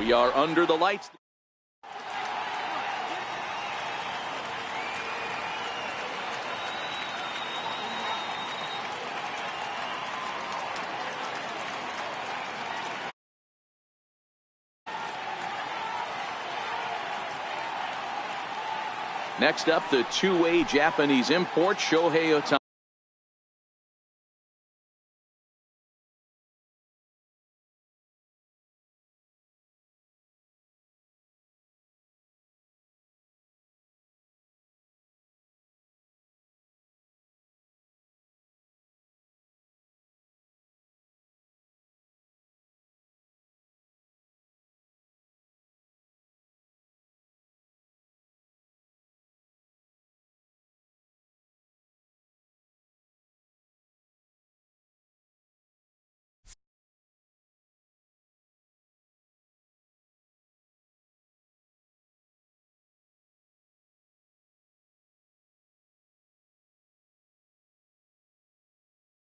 We are under the lights. Next up, the two-way Japanese import, Shohei Ohtani.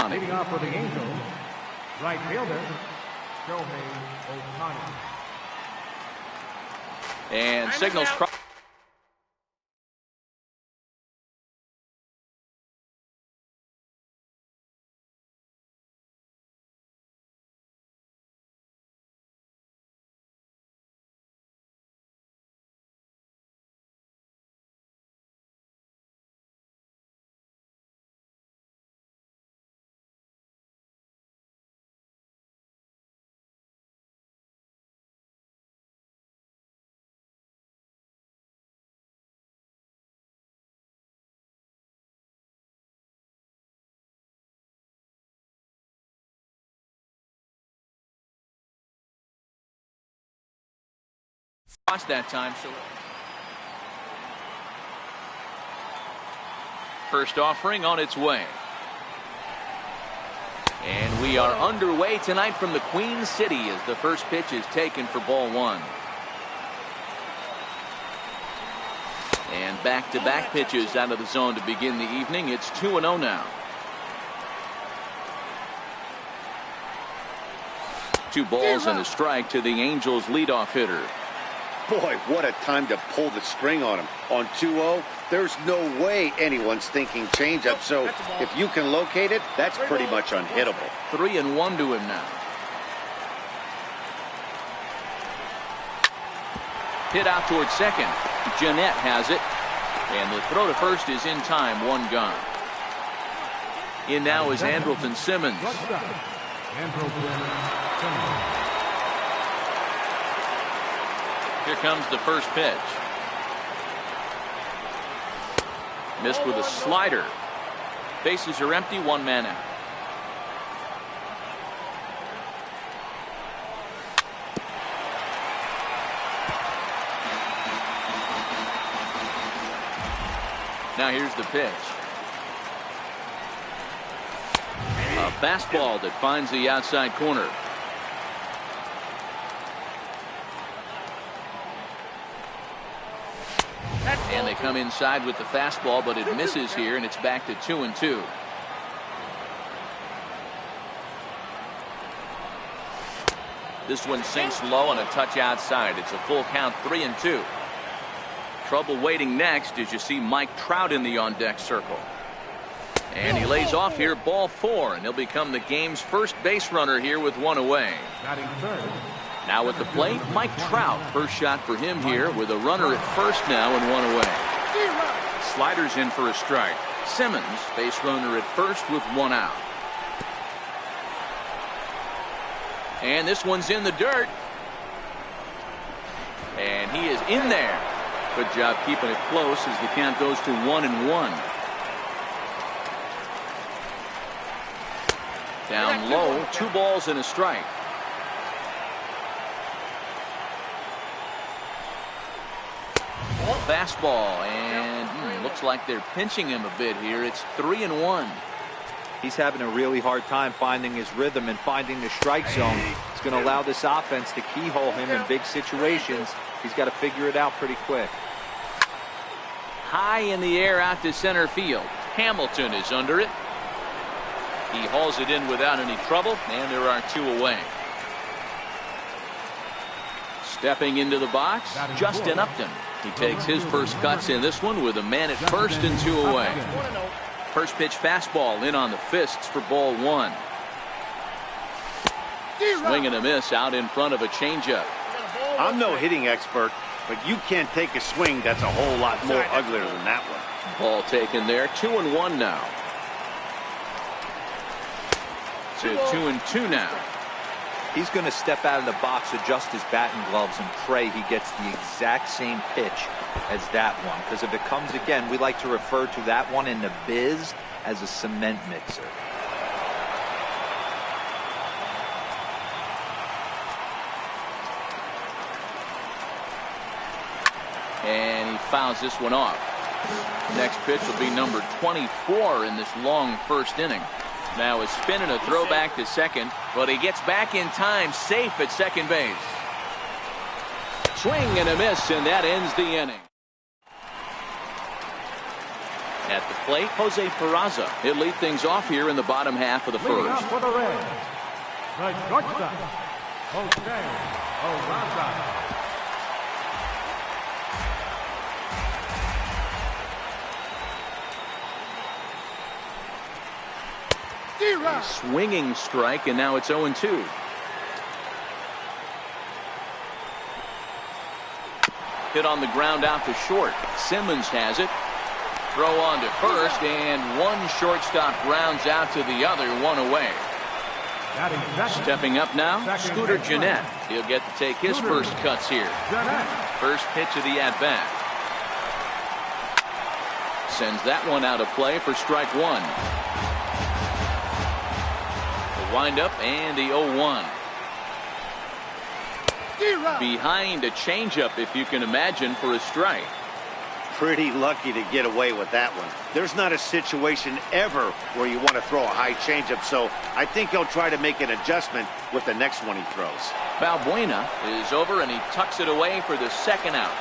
Leading off for the Angels, right fielder, Shohei Ohtani. And signals. Watch that time. So first offering on its way. And we are underway tonight from the Queen City as the first pitch is taken for ball one. And back-to-back pitches out of the zone to begin the evening. It's 2-0 now. 2 balls and a strike to the Angels leadoff hitter. Boy, what a time to pull the string on him. On 2-0, there's no way anyone's thinking changeup. So if you can locate it, that's pretty much unhittable. 3-1 to him now. Hit out towards second. Jeanette has it. And the throw to first is in time. 1 gone. In now is Andrelton Simmons. Here comes the first pitch. Missed with a slider. Bases are empty, 1 man out. Now here's the pitch. A fastball that finds the outside corner. And they come inside with the fastball, but it misses here, and it's back to 2-2. This one sinks low on a touch outside. It's a full count, 3-2. Trouble waiting next as you see Mike Trout in the on-deck circle. And he lays off here, ball 4, and he'll become the game's first base runner here with 1 away. Now at the plate, Mike Trout. First shot for him here with a runner at first now and 1 away. Sliders in for a strike. Simmons, base runner at first with 1 out. And this one's in the dirt. And he is in there. Good job keeping it close as the count goes to 1-1. Down low, 2 balls and a strike. Fastball, and looks like they're pinching him a bit here. It's 3-1. He's having a really hard time finding his rhythm and finding the strike zone. It's going to allow this offense to keyhole him in big situations. He's got to figure it out pretty quick. High in the air out to center field. Hamilton is under it. He hauls it in without any trouble, and there are 2 away. Stepping into the box, Justin Upton. He takes his first cuts in this one with a man at first and 2 away. First pitch fastball in on the fists for ball 1. Swing and a miss out in front of a changeup. I'm no hitting expert, but you can't take a swing that's a whole lot more uglier than that one. Ball taken there. 2-1 now. To 2-2 now. He's going to step out of the box, adjust his bat and gloves, and pray he gets the exact same pitch as that one. Because if it comes again, we like to refer to that one in the biz as a cement mixer. And he fouls this one off. Next pitch will be number 24 in this long first inning. Now a spin and a throwback to second, but he gets back in time, safe at second base. Swing and a miss, and that ends the inning. At the plate, Jose Peraza. He'll lead things off here in the bottom half of the first. For the Reds, the shortstop, Jose Peraza. A swinging strike, and now it's 0-2. Hit on the ground out to short. Simmons has it. Throw on to first, and one shortstop grounds out to the other, 1 away. Stepping up now, Scooter Gennett. He'll get to take his first cuts here. First pitch of the at-bat. Sends that one out of play for strike 1. Wind up and the 0-1. Behind a changeup, if you can imagine, for a strike. Pretty lucky to get away with that one. There's not a situation ever where you want to throw a high changeup, so I think he'll try to make an adjustment with the next one he throws. Valbuena is over, and he tucks it away for the second out.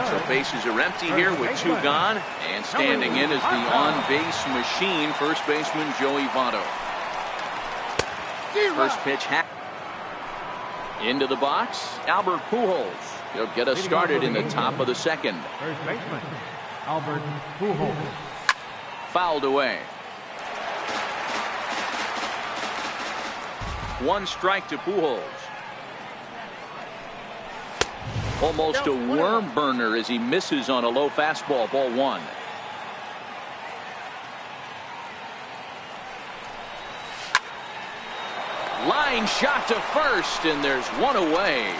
So bases are empty here with 2 gone, and standing in is the on-base machine, first baseman Joey Votto. First pitch into the box, Albert Pujols. He'll get us started in the top of the second. First baseman, Albert Pujols. Fouled away. 1 strike to Pujols. Almost a worm burner as he misses on a low fastball, ball 1. Line shot to first, and there's 1 away.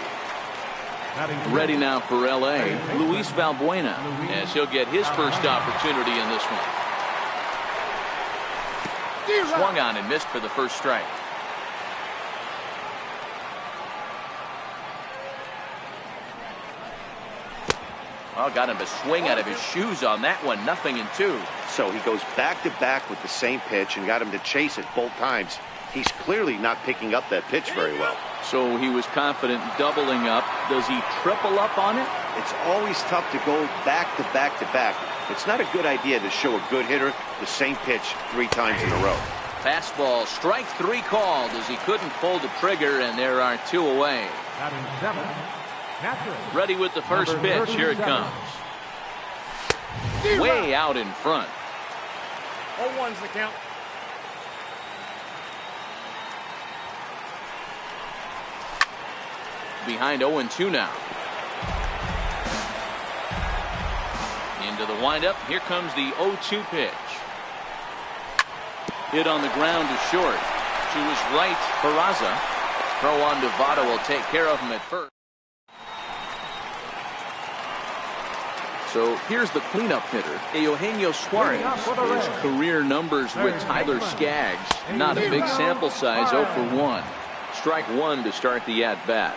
Ready now for L.A., Luis Valbuena, as he'll get his first opportunity in this one. Swung on and missed for the first strike. Well, got him to swing out of his shoes on that one. 0-2. So he goes back-to-back with the same pitch and got him to chase it both times. He's clearly not picking up that pitch very well. So he was confident doubling up. Does he triple up on it? It's always tough to go back-to-back-to-back. It's not a good idea to show a good hitter the same pitch 3 times in a row. Fastball, strike 3 called as he couldn't pull the trigger, and there are 2 away. Ready with the first pitch. Here it comes. Way out in front. 0-1's the count. Behind 0-2 now. Into the windup. Here comes the 0-2 pitch. Hit on the ground to short. To his right, Peraza. Throw on to Votto will take care of him at first. So here's the cleanup hitter, Eugenio Suarez. His career numbers with Tyler Skaggs. Not a big sample size, 0 for 1. Strike 1 to start the at-bat.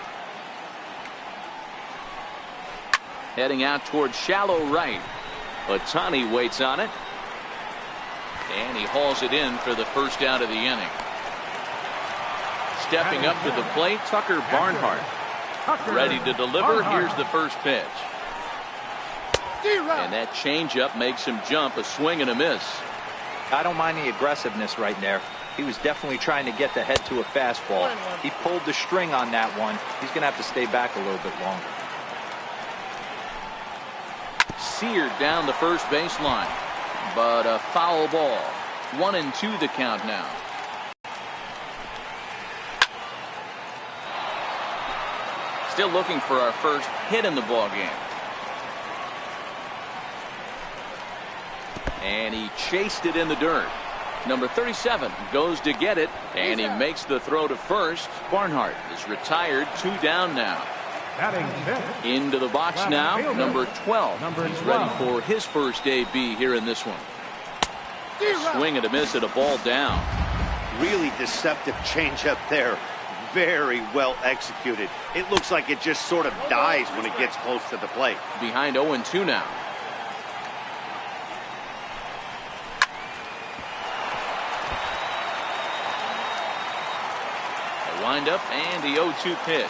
Heading out towards shallow right. Ohtani waits on it. And he hauls it in for the first out of the inning. Stepping up to the plate, Tucker Barnhart. Ready to deliver. Here's the first pitch. And that changeup makes him jump. A swing and a miss. I don't mind the aggressiveness right there. He was definitely trying to get the head to a fastball. He pulled the string on that one. He's going to have to stay back a little bit longer. Seared down the first baseline, but a foul ball. 1-2 the count now. Still looking for our first hit in the ball game. And he chased it in the dirt. Number 37 goes to get it, and he makes the throw to first. Barnhart is retired, 2 down now. Into the box now, number 12. He's ready for his first AB here in this one. Swing and a miss at a ball down. Really deceptive changeup there. Very well executed. It looks like it just sort of dies when it gets close to the plate. Behind 0-2 now. Wind up and the 0-2 pitch.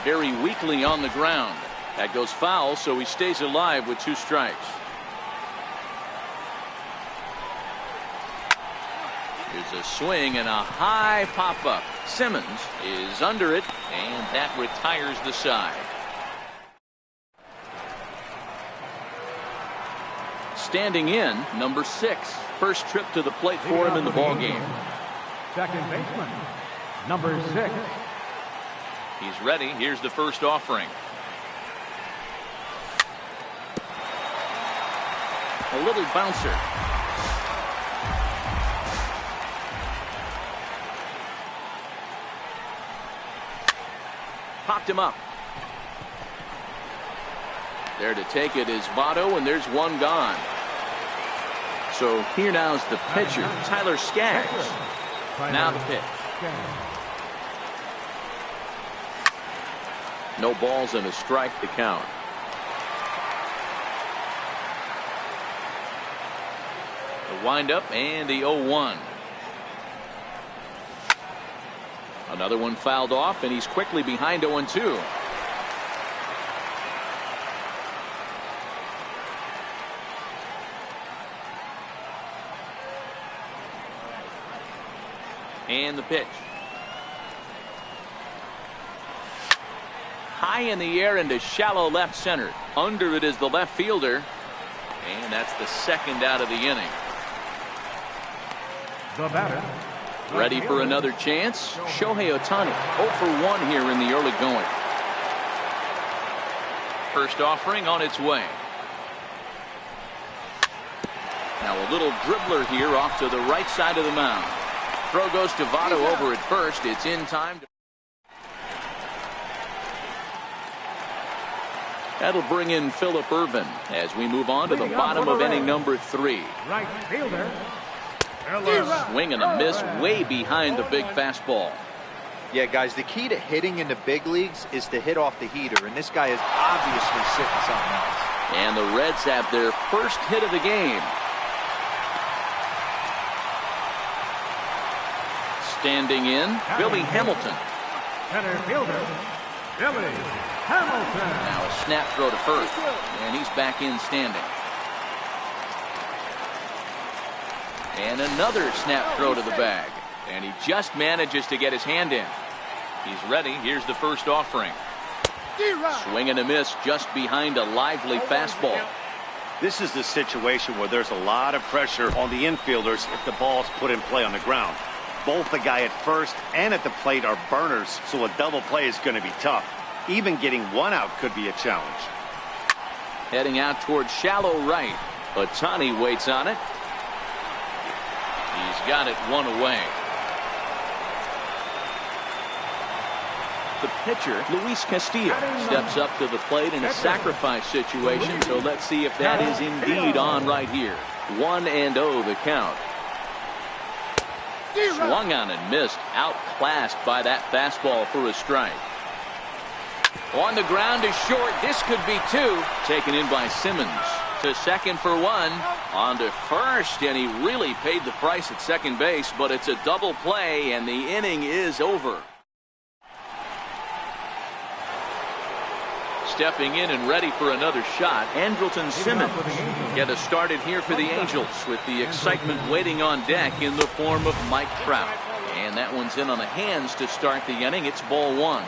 Very weakly on the ground. That goes foul, so he stays alive with 2 strikes. Here's a swing and a high pop-up. Simmons is under it, and that retires the side. Standing in, number 6. First trip to the plate for him in the ballgame. Second baseman, number 6. He's ready. Here's the first offering. A little bouncer. Popped him up. There to take it is Votto, and there's one gone. So here now's the pitcher, Tyler Skaggs. Now the pitch. No balls and a strike to count. The windup and the 0-1. Another one fouled off, and he's quickly behind 0-2. And the pitch. High in the air into shallow left center. Under it is the left fielder. And that's the second out of the inning. The batter. Ready for another chance? Shohei Ohtani, 0 for 1 here in the early going. First offering on its way. Now a little dribbler here off to the right side of the mound. Throw goes to Votto over at first. It's in time. That'll bring in Phillip Ervin as we move on to the bottom of inning number 3. Right fielder. Swing and a miss way behind the big fastball. Yeah, guys, the key to hitting in the big leagues is to hit off the heater, and this guy is obviously sitting something else. And the Reds have their first hit of the game. Standing in, Billy Hamilton. Center fielder, Billy Hamilton. Now a snap throw to first, and he's back in standing. And another snap throw to the bag, and he just manages to get his hand in. He's ready. Here's the first offering. Swing and a miss just behind a lively fastball. This is the situation where there's a lot of pressure on the infielders if the ball's put in play on the ground. Both the guy at first and at the plate are burners, so a double play is going to be tough. Even getting one out could be a challenge. Heading out towards shallow right. Ohtani waits on it. He's got it one away. The pitcher, Luis Castillo, steps up to the plate in a sacrifice situation, so let's see if that is indeed on right here. 1-0 the count. Swung on and missed, outclassed by that fastball for a strike. On the ground is short. This could be 2. Taken in by Simmons. To second for 1. On to first, and he really paid the price at second base, but it's a double play, and the inning is over. stepping in and ready for another shot. Andrelton Simmons get us started here for the Angels with the excitement waiting on deck in the form of Mike Trout. And that one's in on the hands to start the inning. It's ball one.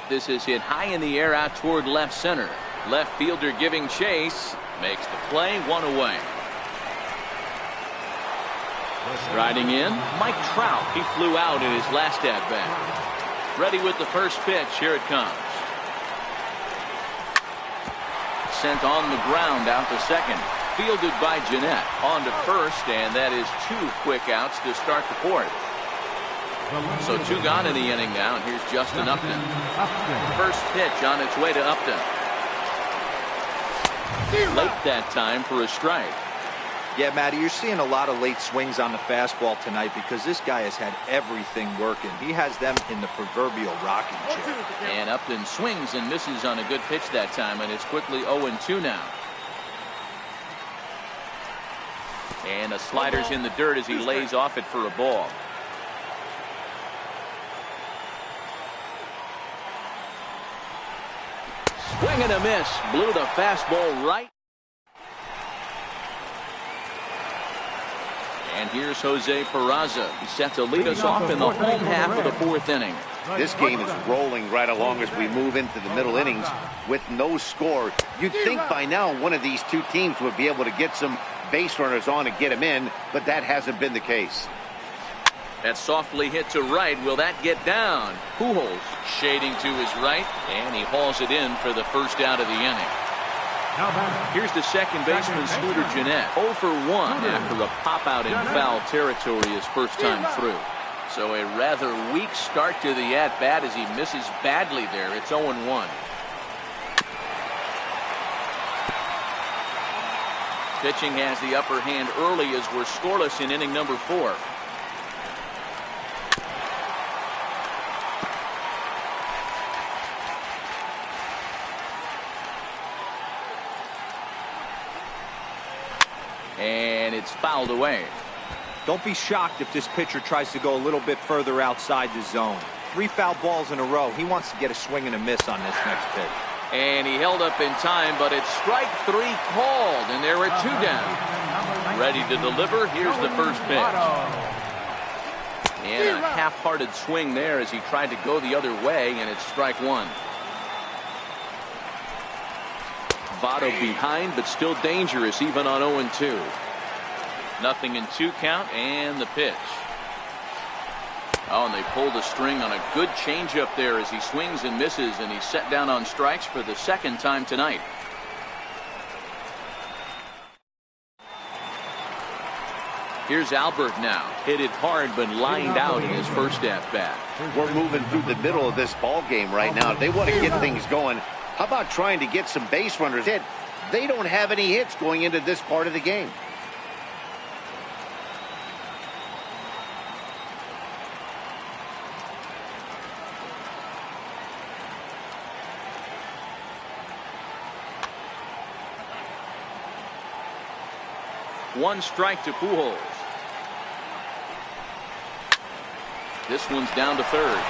This is hit high in the air out toward left center. Left fielder giving chase. Makes the play, one away. Riding in, Mike Trout. He flew out in his last at-bat. Ready with the first pitch. Here it comes. Sent on the ground out to second. Fielded by Jeanette. On to first, and that is 2 quick outs to start the fourth. So 2 gone in the inning now, and here's Justin Upton. First pitch on its way to Upton. Late that time for a strike. Yeah, Matty, you're seeing a lot of late swings on the fastball tonight because this guy has had everything working. He has them in the proverbial rocking chair. And Upton swings and misses on a good pitch that time, and it's quickly 0-2 now. And the slider's in the dirt as he lays off it for a ball. Swing and a miss. Blew the fastball right. And here's Jose Peraza. He's set to lead us off in the home half of the 4th inning. This game is rolling right along as we move into the middle innings with no score. You'd think by now one of these 2 teams would be able to get some base runners on and get them in, but that hasn't been the case. That softly hit to right. Will that get down? Pujols shading to his right, and he hauls it in for the first out of the inning. Here's the second baseman, Scooter Jeanette. 0 for 1 after a pop-out in foul territory his first time through. So a rather weak start to the at-bat as he misses badly there. It's 0-1. Pitching has the upper hand early as we're scoreless in inning number 4. And it's fouled away. Don't be shocked if this pitcher tries to go a little bit further outside the zone. 3 foul balls in a row. He wants to get a swing and a miss on this next pitch. And he held up in time, but it's strike 3 called, and there are 2 down. Ready to deliver. Here's the first pitch. And a half-hearted swing there as he tried to go the other way, and it's strike 1. Votto behind, but still dangerous even on 0-2. 0-2 count, and the pitch. Oh, and they pulled the string on a good changeup there as he swings and misses, and he's set down on strikes for the 2nd time tonight. Here's Albert now. Hit it hard, but lined out in his first at-bat. We're moving through the middle of this ball game right now. They want to get things going. How about trying to get some base runners hit? They don't have any hits going into this part of the game. One strike to Pujols. This one's down to third.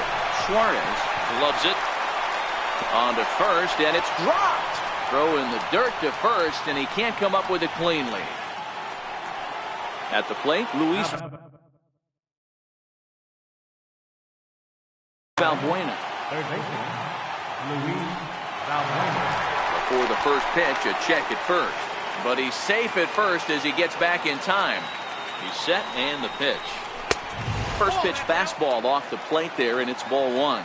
Suarez gloves it. On to first, and it's dropped. Throw in the dirt to first, and he can't come up with it cleanly. At the plate, Luis Valbuena. Third baseman, Luis Valbuena. Before the first pitch, a check at first. But he's safe at first as he gets back in time. He's set, and the pitch. First pitch fastball off the plate there, and it's ball 1.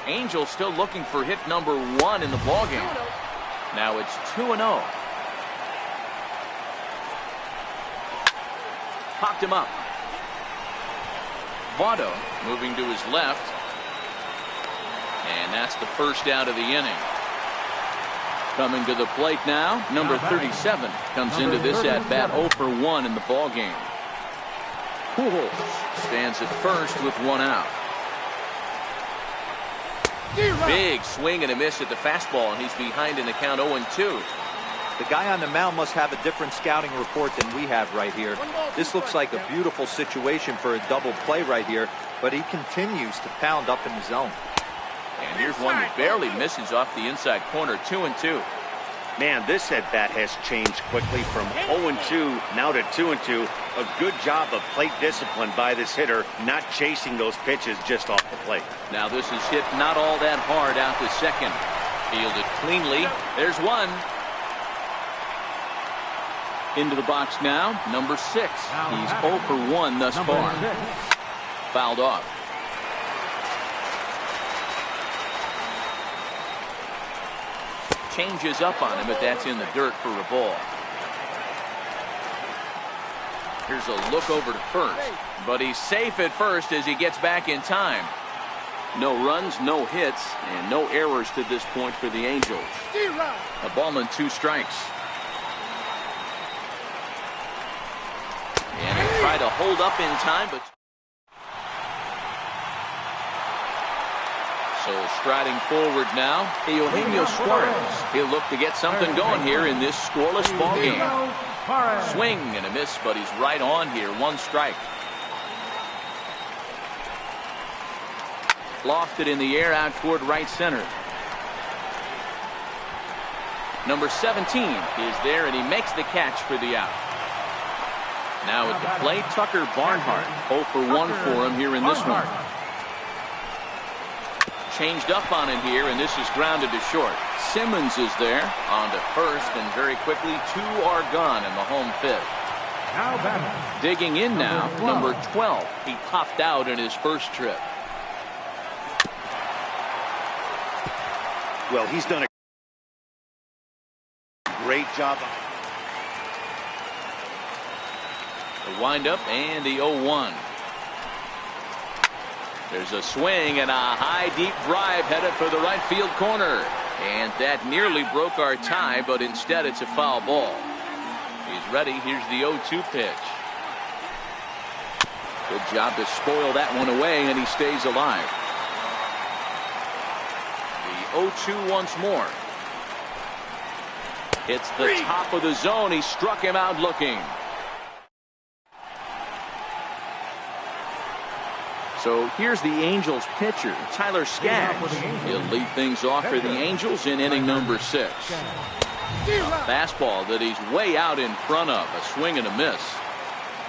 Angels still looking for hit number 1 in the ballgame. Now it's 2-0. Popped him up. Votto moving to his left. And that's the first out of the inning. Coming to the plate now, number 37 comes into this at-bat 0 for 1 in the ballgame. Pujols stands at first with 1 out. Big swing and a miss at the fastball, and he's behind in the count 0-2. The guy on the mound must have a different scouting report than we have right here. This looks like a beautiful situation for a double play right here, but he continues to pound up in the zone. And here's one that barely misses off the inside corner. 2-2. Man, this at-bat has changed quickly from 0-2 now to 2-2. A good job of plate discipline by this hitter, not chasing those pitches just off the plate. Now this is hit not all that hard out to second. Fielded cleanly. There's one. Into the box now, number 6. He's 0 for 1 thus far. Fouled off. Changes up on him, but that's in the dirt for a ball. Here's a look over to first, but he's safe at first as he gets back in time. No runs, no hits, and no errors to this point for the Angels. A ball and 2 strikes. And he tried to hold up in time, but so striding forward now, Eugenio Suarez. He'll look to get something going here in this scoreless ball game. Swing and a miss, but he's right on here. 1 strike. Lofted in the air out toward right center. Number 17 is there, and he makes the catch for the out. Now at the plate, Tucker Barnhart. 0 for 1 for him here in this one. Changed up on him here, and this is grounded to short. Simmons is there on to first, and very quickly 2 are gone in the home 5th. Digging in now, number 12. He popped out in his first trip. Well, he's done a great job. The windup and the 0-1. There's a swing and a high deep drive headed for the right field corner. And that nearly broke our tie, but instead it's a foul ball. He's ready. Here's the 0-2 pitch. Good job to spoil that one away, and he stays alive. The 0-2 once more. Hits the top of the zone. He struck him out looking. So here's the Angels pitcher, Tyler Skaggs. He'll lead things off for the Angels in inning number 6. A fastball that he's way out in front of. A swing and a miss.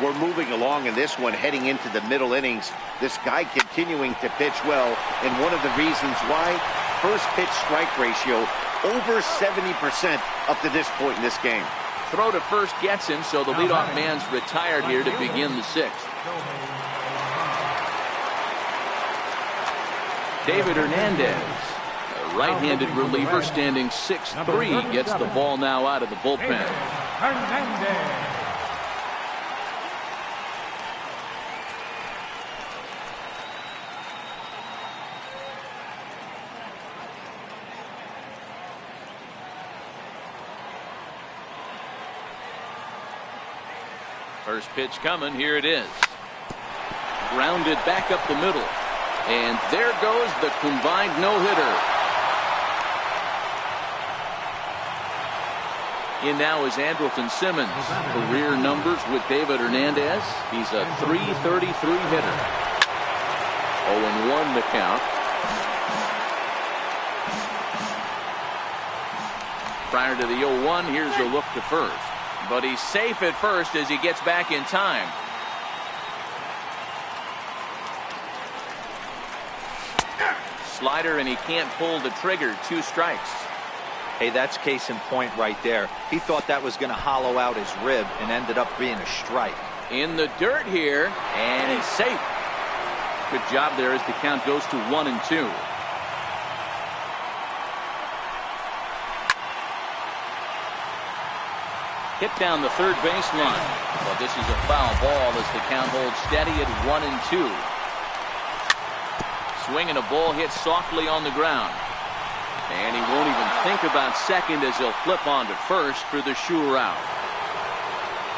We're moving along in this one, heading into the middle innings. This guy continuing to pitch well, and one of the reasons why, first pitch strike ratio over 70% up to this point in this game. Throw to first gets him, so the leadoff man's retired here to begin the 6th. David Hernandez, a right-handed reliever standing 6'3", gets the ball now out of the bullpen. First pitch coming. Here it is. Grounded back up the middle. And there goes the combined no-hitter. In now is Andrelton Simmons. Career numbers with David Hernandez. He's a .333 hitter. 0-1 the count. Prior to the 0-1, here's a look to first. But he's safe at first as he gets back in time. Slider, and he can't pull the trigger. 2 strikes. Hey, that's case in point right there. He thought that was going to hollow out his rib and ended up being a strike. In the dirt here, and he's safe. Good job there as the count goes to 1-2. Hit down the third baseline. But this is a foul ball as the count holds steady at 1-2. Swing and a ball hit softly on the ground. And he won't even think about second as he'll flip on to first for the sure out.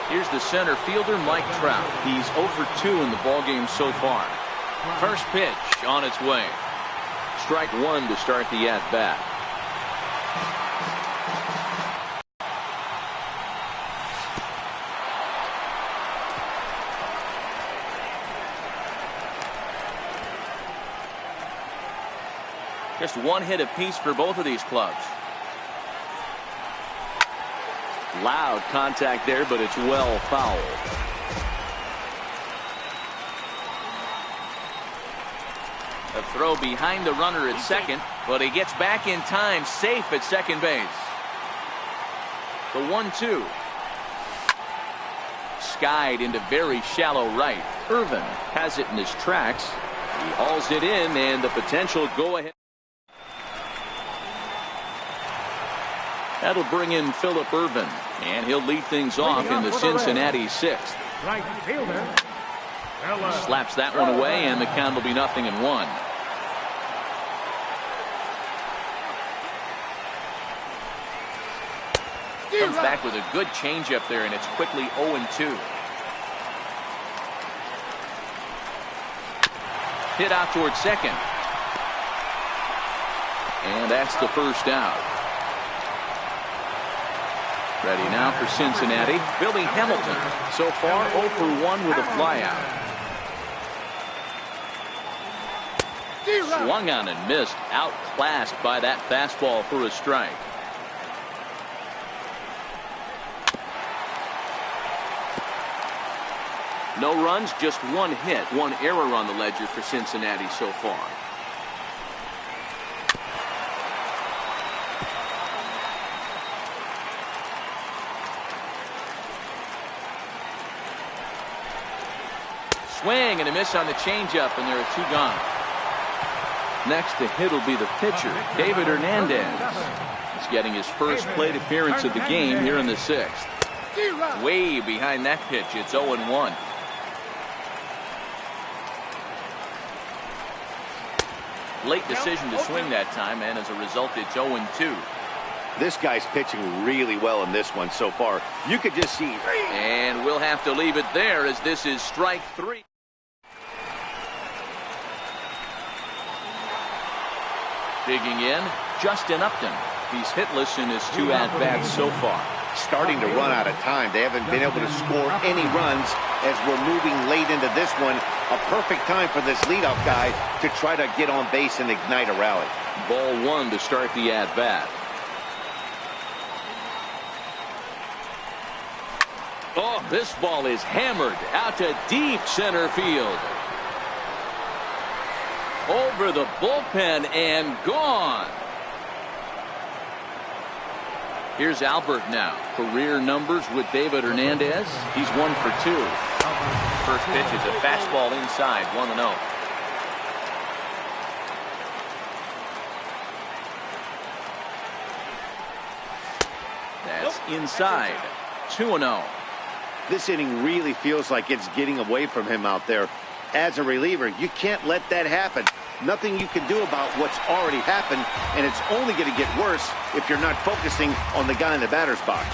Here's the center fielder, Mike Trout. He's 0 for 2 in the ballgame so far. First pitch on its way. Strike 1 to start the at-bat. Just one hit apiece for both of these clubs. Loud contact there, but it's well fouled. A throw behind the runner at second, but he gets back in time, safe at second base. The 1-2. Skied into very shallow right. Irvin has it in his tracks. He hauls it in, and the potential go-ahead. That'll bring in Phillip Irvin, and he'll lead things off in the Cincinnati sixth. Right fielder. Slaps that one away, and the count will be 0-1. Comes back with a good changeup there, and it's quickly 0-2. Hit out towards second. And that's the first out. Ready now for Cincinnati. Billy Hamilton. So far 0 for 1 with a flyout. Swung on and missed. Outclassed by that fastball for a strike. No runs, just one hit, one error on the ledger for Cincinnati so far. Swing and a miss on the changeup, and there are 2 gone. Next to hit will be the pitcher, David Hernandez. He's getting his first plate appearance of the game here in the 6th. Way behind that pitch, it's 0-1. Late decision to swing that time, and as a result, it's 0-2. This guy's pitching really well in this one so far. You could just see. And we'll have to leave it there, as this is strike 3. Digging in, Justin Upton. He's hitless in his 2 at-bats so far. Starting to run out of time. They haven't been able to score any runs as we're moving late into this one. A perfect time for this leadoff guy to try to get on base and ignite a rally. Ball 1 to start the at-bat. Oh, this ball is hammered out to deep center field. Over the bullpen and gone. Here's Albert now. Career numbers with David Hernandez. He's 1 for 2. First pitch is a fastball inside, 1-0. That's inside, 2-0. This inning really feels like it's getting away from him out there. As a reliever, you can't let that happen. Nothing you can do about what's already happened, and it's only going to get worse if you're not focusing on the guy in the batter's box.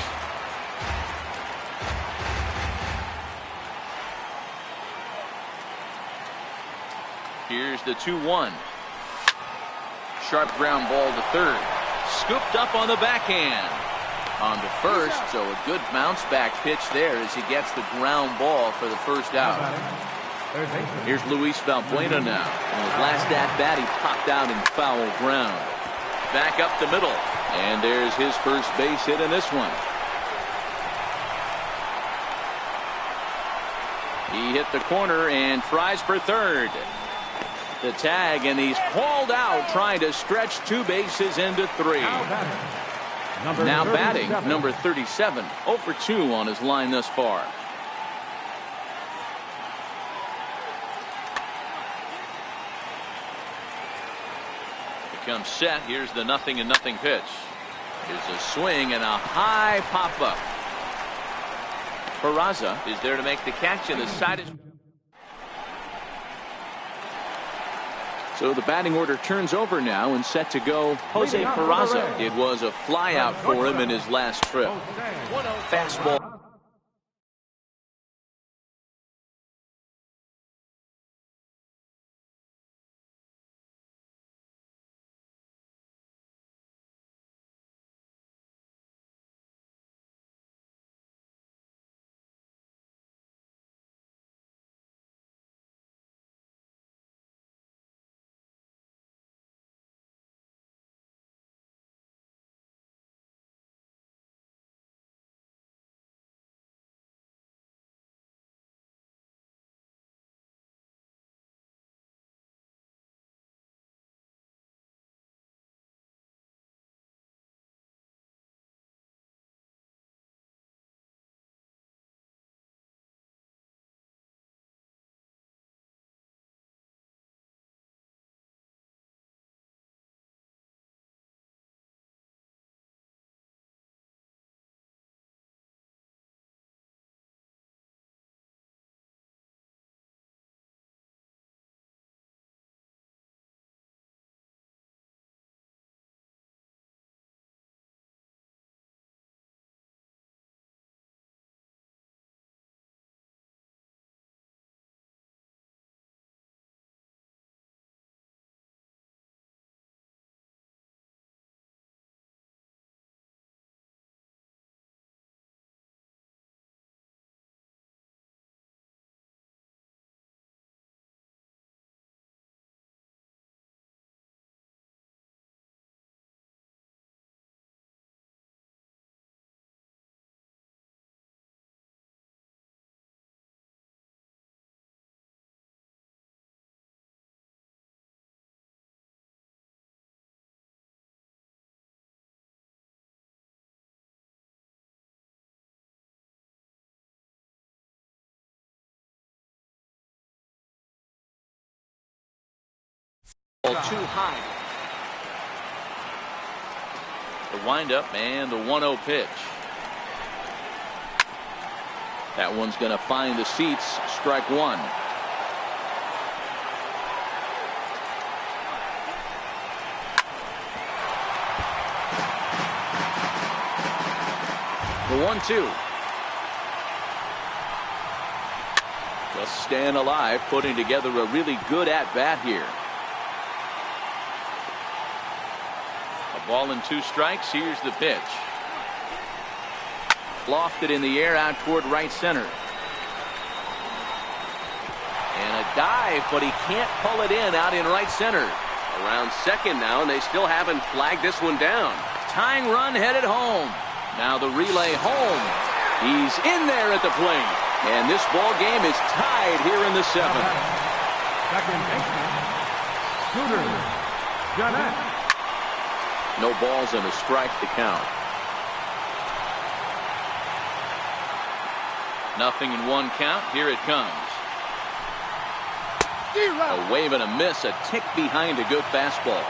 Here's the 2-1. Sharp ground ball to third. Scooped up on the backhand. On to first, so a good bounce back pitch there as he gets the ground ball for the first out. Here's Luis Valbuena now. On his last at-bat, he popped out in foul ground. Back up the middle. And there's his first base hit in this one. He hit the corner and tries for third. The tag, and he's hauled out trying to stretch 2 bases into 3. Now batting, number 37. 0 for 2 on his line thus far. Comes set. Here's the 0-0 pitch. Here's a swing and a high pop-up. Peraza is there to make the catch, and the side is... So the batting order turns over now, and set to go Jose Peraza. It was a flyout for him in his last trip. Fastball. Ball too high. The windup and the 1-0 pitch. That one's going to find the seats. Strike one. The 1-2. Just staying alive, putting together a really good at-bat here. A ball and 2 strikes. Here's the pitch. Lofted in the air out toward right center. And a dive, but he can't pull it in out in right center. Around second now, and they still haven't flagged this one down. Tying run headed home. Now the relay home. He's in there at the plate. And this ball game is tied here in the 7th. Second baseman, Scooter Gennett. No balls and a strike to count. Nothing in 1 count. Here it comes. A wave and a miss. A tick behind a good fastball.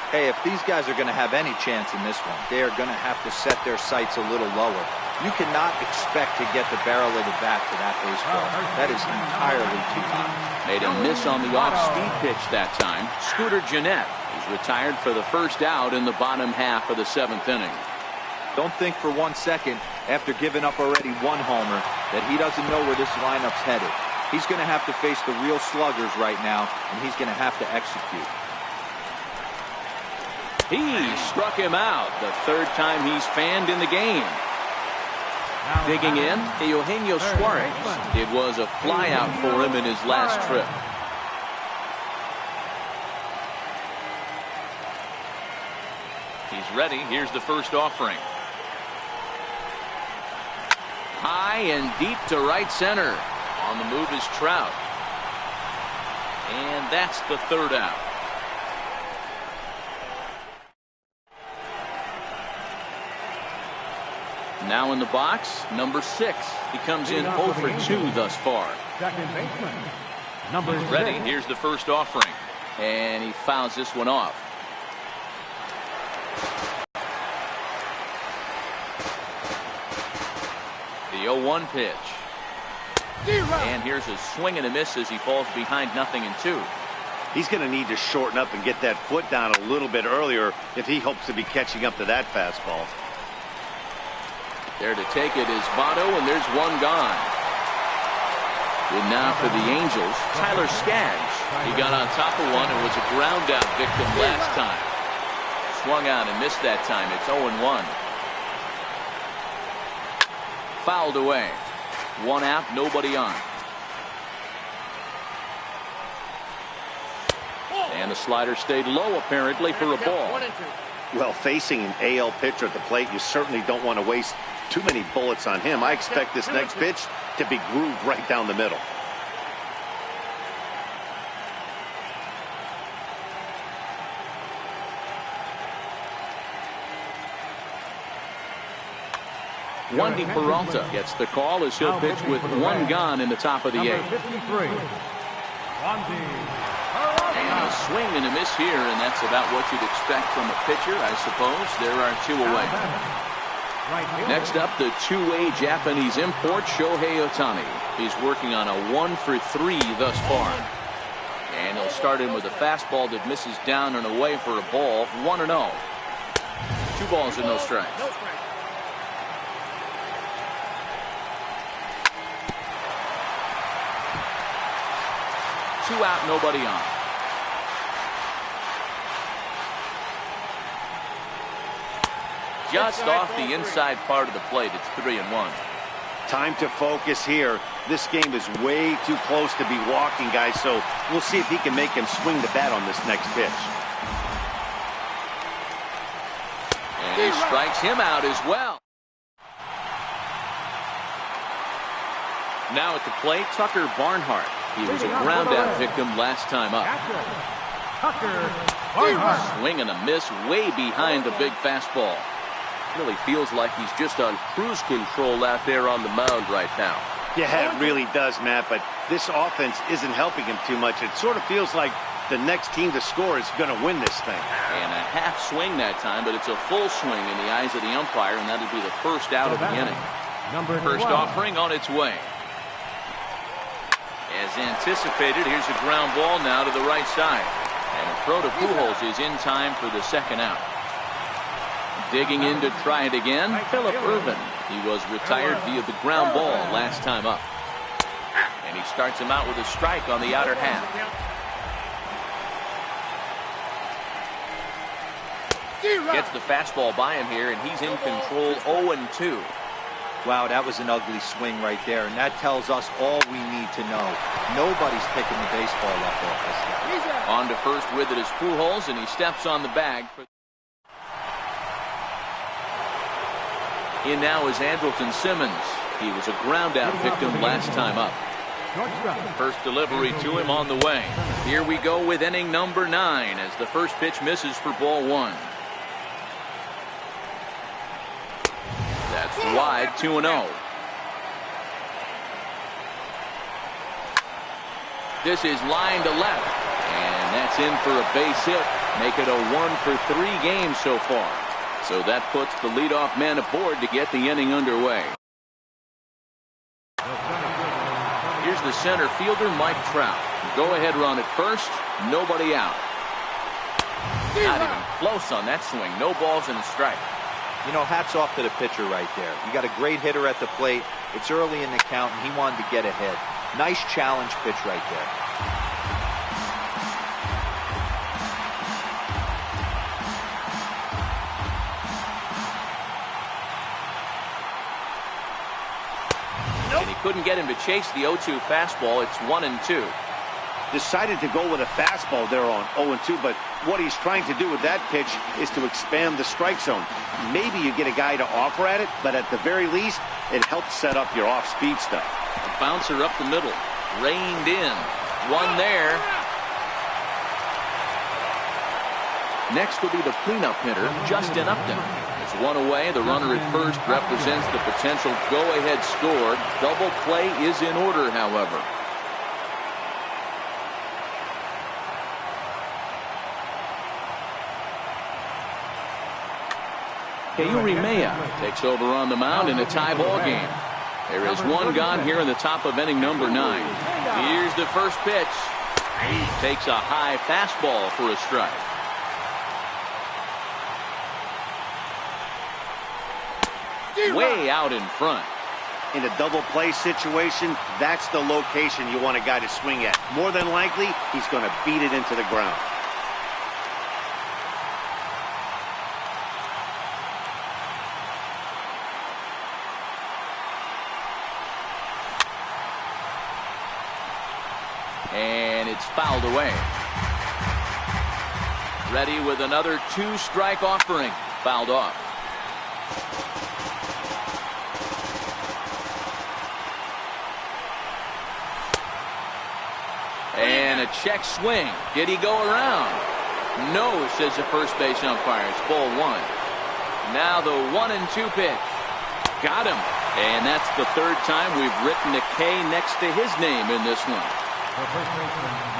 Hey, if these guys are going to have any chance in this one, they are going to have to set their sights a little lower. You cannot expect to get the barrel of the bat to that baseball. That is entirely too high. Made a miss on the off-speed pitch that time. Scooter Gennett is retired for the first out in the bottom half of the 7th inning. Don't think for 1 second, after giving up already 1 homer, that he doesn't know where this lineup's headed. He's going to have to face the real sluggers right now, and he's going to have to execute. He struck him out. The 3rd time he's fanned in the game. Digging in, Eugenio Suarez. It was a flyout for him in his last trip. He's ready. Here's the first offering. High and deep to right center. On the move is Trout. And that's the 3rd out. Now in the box, number 6. He comes in 0 for 2 thus far. Second baseman, number 6. Ready. Here's the first offering. And he fouls this one off. The 0-1 pitch. And here's a swing and a miss as he falls behind 0-2. He's going to need to shorten up and get that foot down a little bit earlier if he hopes to be catching up to that fastball. There to take it is Votto, and there's one gone. And now for the Angels, Tyler Skaggs. He got on top of one and was a ground out victim last time. Swung out and missed that time. It's 0-1. Fouled away. 1 out, nobody on. And the slider stayed low apparently for a ball. Well, facing an AL pitcher at the plate, you certainly don't want to waste too many bullets on him. I expect this next pitch to be grooved right down the middle. Wandy Peralta gets the call as he'll pitch with 1 gone in the top of the 8th. 53, And a swing and a miss here, and that's about what you'd expect from a pitcher, I suppose. There are 2 away. Next up, the 2-way Japanese import, Shohei Ohtani. He's working on a 1 for 3 thus far. And he'll start in with a fastball that misses down and away for a ball. 1-0. 2 balls and no strikes. 2 out, nobody on. Just off the inside part of the plate. It's 3-1. Time to focus here. This game is way too close to be walking, guys, so we'll see if he can make him swing the bat on this next pitch. And he strikes him out as well. Now at the plate, Tucker Barnhart. He was a ground out victim last time up. Tucker Barnhart. Swing and a miss way behind the big fastball. Really feels like he's just on cruise control out there on the mound right now. Yeah, it really does, Matt, but this offense isn't helping him too much. It sort of feels like The next team to score is going to win this thing. And a half swing that time, but it's a full swing in the eyes of the umpire, and that'll be the first out of the inning. First offering on its way. As anticipated, here's a ground ball now to the right side. And a throw to Pujols is in time for the second out. Digging in to try it again, Phillip Ervin. He was retired via the ground ball last time up. And he starts him out with a strike on the outer half. Gets the fastball by him here, and he's in control 0-2. Wow, that was an ugly swing right there, and that tells us all we need to know. Nobody's picking the baseball up off this guy. On to first with it is Pujols, and he steps on the bag. In now is Andrelton Simmons. He was a ground-out victim last time up. First delivery to him on the way. Here we go with inning number 9 as the first pitch misses for ball 1. That's wide, 2-0. This is line to left, and that's in for a base hit. Make it a 1-for-3 game so far. So that puts the leadoff man aboard to get the inning underway. Here's the center fielder, Mike Trout. Go ahead run at first, nobody out. Not even close on that swing. No balls and a strike. You know, hats off to the pitcher right there. You got a great hitter at the plate. It's early in the count, and he wanted to get ahead. Nice challenge pitch right there. And he couldn't get him to chase the 0-2 fastball. It's 1-2. Decided to go with a fastball there on 0-2, but what he's trying to do with that pitch is to expand the strike zone. Maybe you get a guy to offer at it, but at the very least, it helps set up your off-speed stuff. A bouncer up the middle. Reined in. One there. Next will be the cleanup hitter, Justin Upton. As one away, the runner at first represents the potential go-ahead score. Double play is in order, however. Mejia takes over on the mound in a tie ball game. There is one gone here in the top of inning number 9. Here's the first pitch. Takes a high fastball for a strike. Way out in front. In a double play situation, that's the location you want a guy to swing at. More than likely, he's going to beat it into the ground. And it's fouled away. Ready with another 2-strike offering. Fouled off. And a check swing. Did he go around? No, says the first base umpire. It's ball 1. Now the 1-2 pitch. Got him. And that's the third time we've written a K next to his name in this one.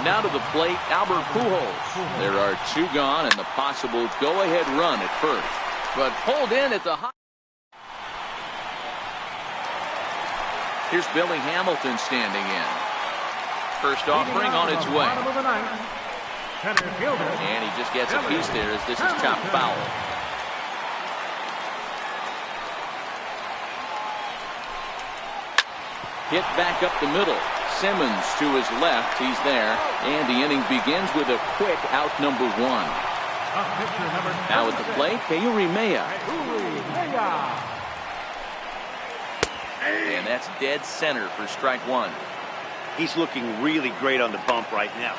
Now to the plate, Albert Pujols. There are 2 gone and the possible go-ahead run at first. But pulled in at the high. Here's Billy Hamilton standing in. First offering on its way. And he just gets a piece there as this is chopped foul. Hit back up the middle. Simmons to his left. He's there. And the inning begins with a quick out number 1. Now at the plate, Mejia. And that's dead center for strike 1. He's looking really great on the bump right now.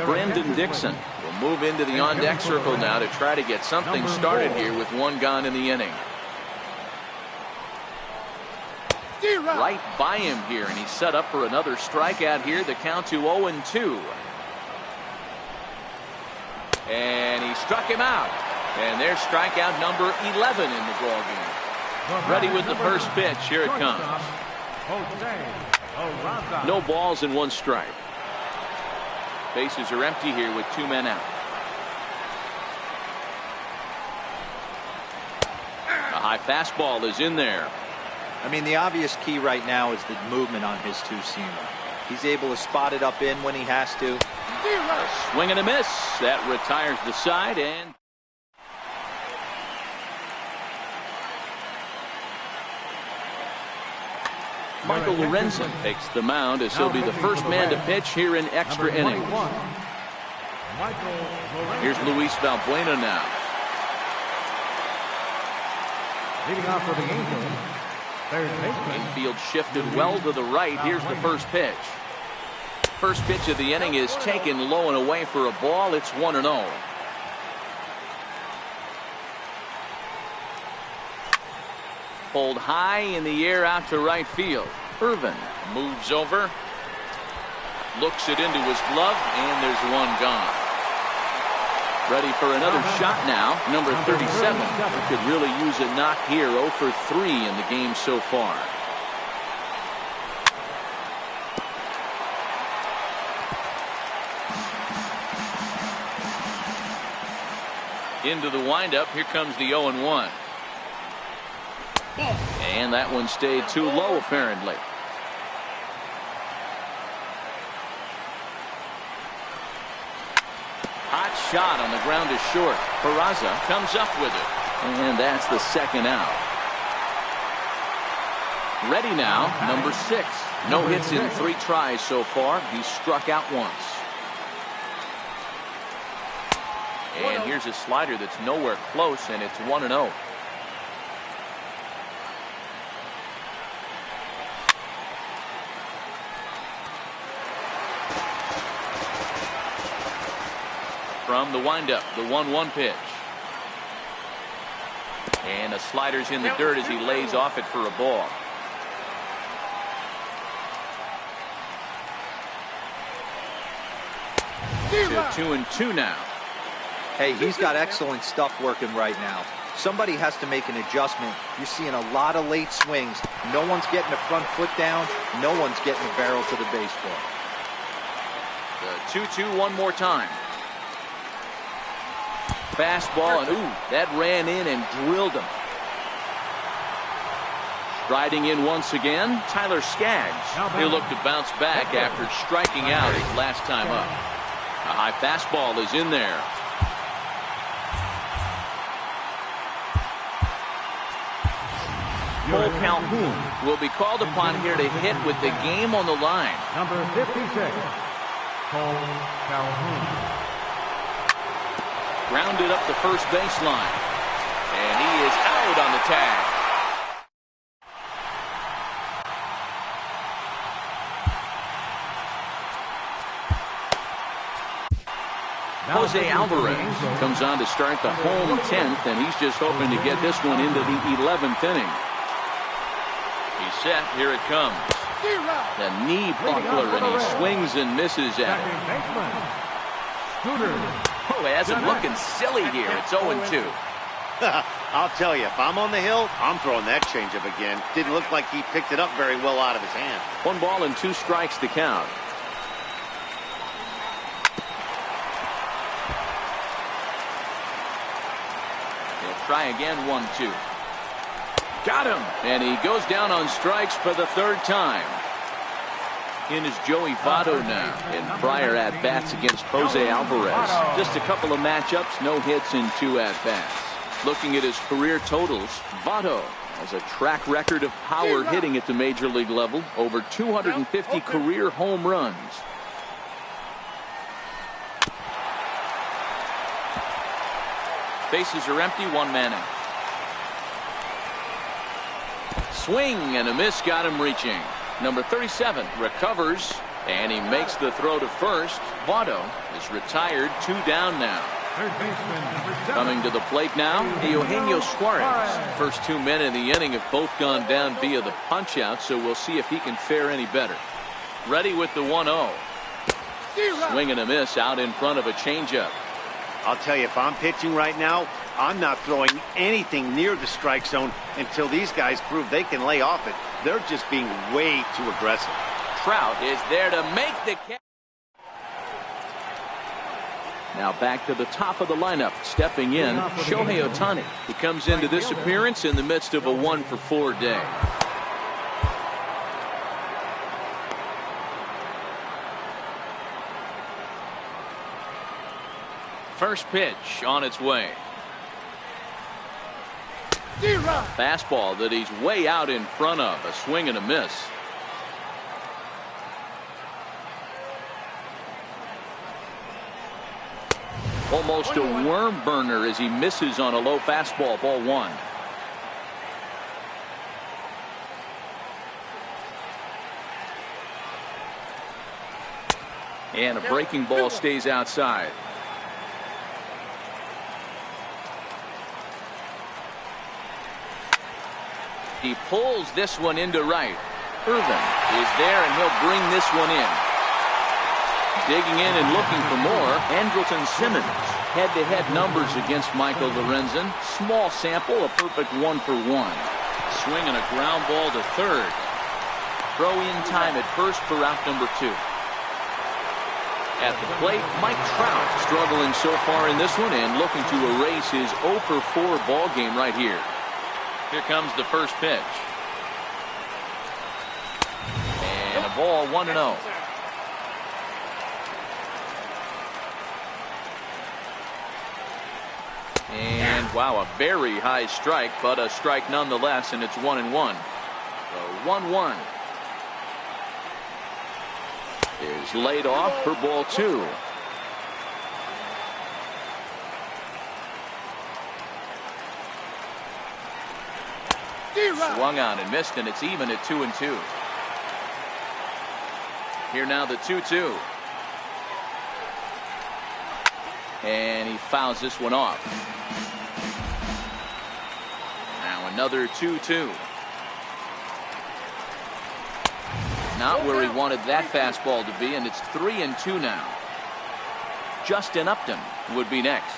Brandon Dixon will move into the on-deck circle now to try to get something started here with one gone in the inning. Right by him here, and he's set up for another strikeout here. The count to 0-2. And he struck him out. And there's strikeout number 11 in the ball game. Ready with the first pitch. Here it comes. No balls and one strike. Bases are empty here with 2 men out. A high fastball is in there. I mean, the obvious key right now is the movement on his two-seamer. He's able to spot it up in when he has to. A swing and a miss. That retires the side. And Michael Lorenzen takes the mound as he'll be the first man to pitch here in extra innings. Here's Luis Valbuena now. Leading off for the Angels, third baseman. Infield shifted well to the right. Here's the first pitch. First pitch of the inning is taken low and away for a ball. It's 1-0. Pulled high in the air out to right field. Irvin moves over, looks it into his glove, and there's one gone. Ready for another shot now. Number 37 could really use a knock here. 0 for 3 in the game so far. Into the windup. Here comes the 0-1. And that one stayed too low, apparently. Hot shot on the ground is short. Peraza comes up with it. And that's the second out. Ready now, number 6. No hits in 3 tries so far. He's struck out once. And here's a slider that's nowhere close, and it's 1-0. From the windup, the 1-1 pitch. And a slider's in the dirt as he lays off it for a ball. To 2-2 now. Hey, he's got excellent stuff working right now. Somebody has to make an adjustment. You're seeing a lot of late swings. No one's getting the front foot down. No one's getting the barrel to the baseball. The 2-2 one more time. Fastball, and ooh, that ran in and drilled him. Riding in once again, Tyler Skaggs. He'll look to bounce back after striking out his last time up. A high fastball is in there. Cole Calhoun will be called upon here to hit with the game on the line. Number 56, Cole Calhoun. Grounded up the first baseline. And he is out on the tag. Jose Alvarez comes on to start the home 10th, and he's just hoping to get this one into the 11th inning. He's set. Here it comes. The knee buckler, and he swings and misses at it. Oh, it has him looking silly here. It's 0-2. I'll tell you, if I'm on the hill, I'm throwing that changeup again. Didn't look like he picked it up very well out of his hand. 1 ball and 2 strikes to count. He'll try again. 1-2. Got him. And he goes down on strikes for the 3rd time. In is Joey Votto now. In prior at-bats against Jose Alvarez. Just a couple of matchups, no hits in 2 at-bats. Looking at his career totals, Votto has a track record of power hitting at the major league level. Over 250 career home runs. Bases are empty, 1 man out. Swing and a miss got him reaching. Number 37 recovers And he makes the throw to first. Votto is retired. 2 down now. Third baseman, number 7. Coming to the plate now, Eugenio Suarez. First 2 men in the inning have both gone down via the punch out, so we'll see if he can fare any better. Ready with the 1-0. Swing and a miss out in front of a changeup. I'll tell you, if I'm pitching right now, I'm not throwing anything near the strike zone until these guys prove they can lay off it. They're just being way too aggressive. Trout is there to make the catch. Now back to the top of the lineup. Stepping in, Shohei Ohtani. He comes into this appearance in the midst of a 1-for-4 day. First pitch on its way. Fastball that he's way out in front of. A swing and a miss. Almost a worm burner as he misses on a low fastball. Ball 1. And a breaking ball stays outside. He pulls this one into right. Irvin is there, and he'll bring this one in. Digging in and looking for more, Andrelton Simmons. Head-to-head numbers against Michael Lorenzen. Small sample, a perfect 1-for-1. Swing and a ground ball to third. Throw in time at first for out number 2. At the plate, Mike Trout struggling so far in this one and looking to erase his 0-for-4 ball game right here. Here comes the first pitch. And a ball 1-0. And wow, a very high strike, but a strike nonetheless, and it's 1-1. So 1-1 is laid off for ball 2. Swung on and missed, and it's even at 2-2. Here now the 2-2. And he fouls this one off. Now another 2-2. Not where he wanted that fastball to be, and it's 3-2 now. Justin Upton would be next.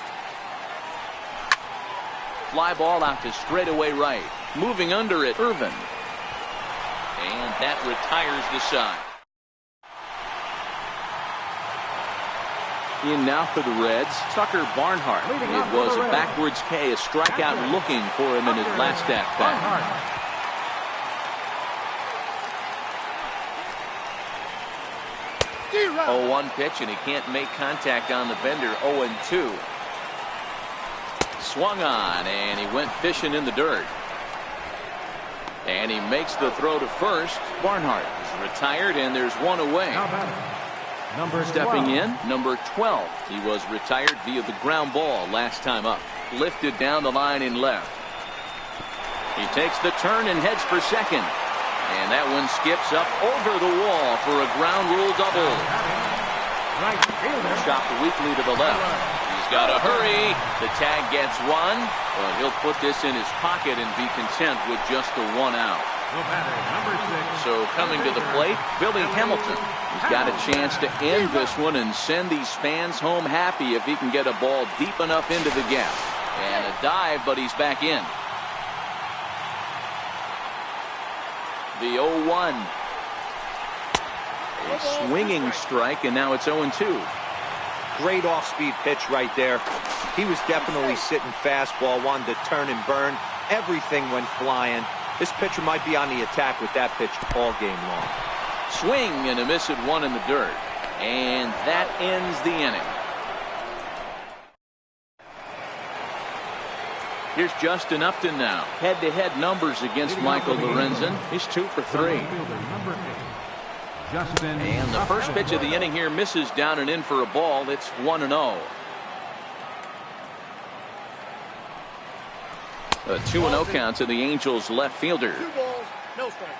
Fly ball out to straightaway right. Moving under it, Irvin. And that retires the side. In now for the Reds, Tucker Barnhart. It was a backwards K, a strikeout looking for him in his last at-bat. 0-1 pitch, and he can't make contact on the bender. 0-2. Swung on, and he went fishing in the dirt. And he makes the throw to first. Barnhart is retired, and there's one away. Stepping in, number 12. He was retired via the ground ball last time up. Lifted down the line in left. He takes the turn and heads for second. And that one skips up over the wall for a ground rule double. Shot weakly to the left. He's got to hurry. The tag gets one, but he'll put this in his pocket and be content with just the 1 out. So coming to the plate, Billy Hamilton. He's got a chance to end this one and send these fans home happy if he can get a ball deep enough into the gap. And a dive, but he's back in. The 0-1. A swinging strike, and now it's 0-2. Great off-speed pitch right there. He was definitely sitting fastball, wanted to turn and burn. Everything went flying. This pitcher might be on the attack with that pitch all game long. Swing and a miss at 1 in the dirt. And that ends the inning. Here's Justin Upton now. Head-to-head numbers against Michael Lorenzen. He's 2 for 3. And the first pitch of the inning here misses down and in for a ball. It's 1-0. A 2-0 count to the Angels left fielder. 2 balls, no strikes.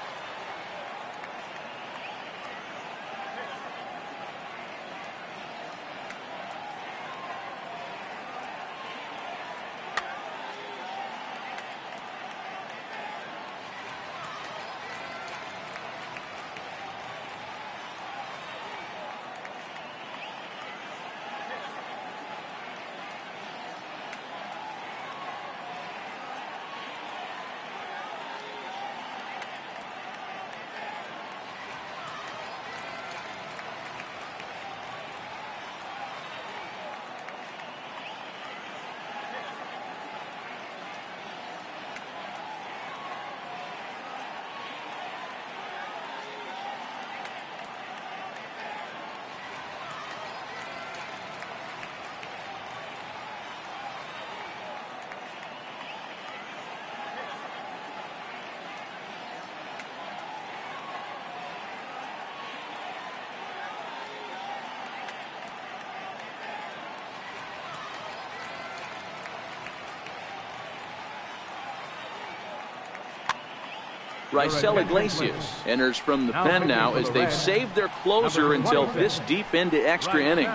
Raisel Iglesias enters from the pen now as they've saved their closer until this deep into extra innings.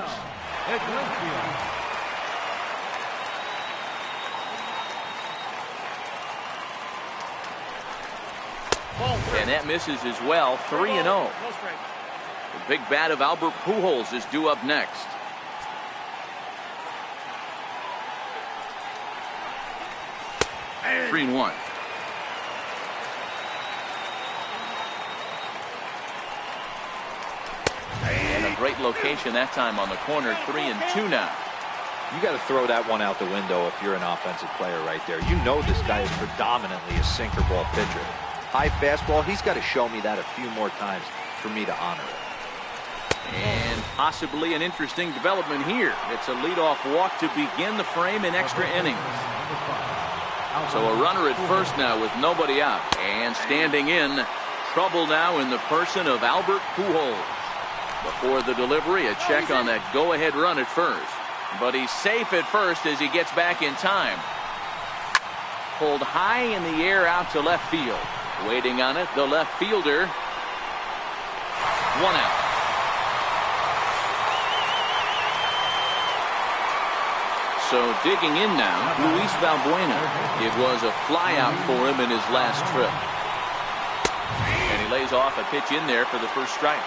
And that misses as well. 3-0. The big bat of Albert Pujols is due up next. And 3-1. And a great location that time on the corner. 3-2 now. You got to throw that one out the window if you're an offensive player right there. You know this guy is predominantly a sinker ball pitcher. High fastball, he's got to show me that a few more times for me to honor it. And possibly an interesting development here. It's a leadoff walk to begin the frame in extra innings. So a runner at first now with nobody out. And standing in, trouble now in the person of Albert Pujols. Before the delivery, a check on that go-ahead run at first. But he's safe at first as he gets back in time. Pulled high in the air out to left field. Waiting on it, the left fielder. 1 out. So digging in now, Luis Valbuena. It was a flyout for him in his last trip. And he lays off a pitch in there for the first strike.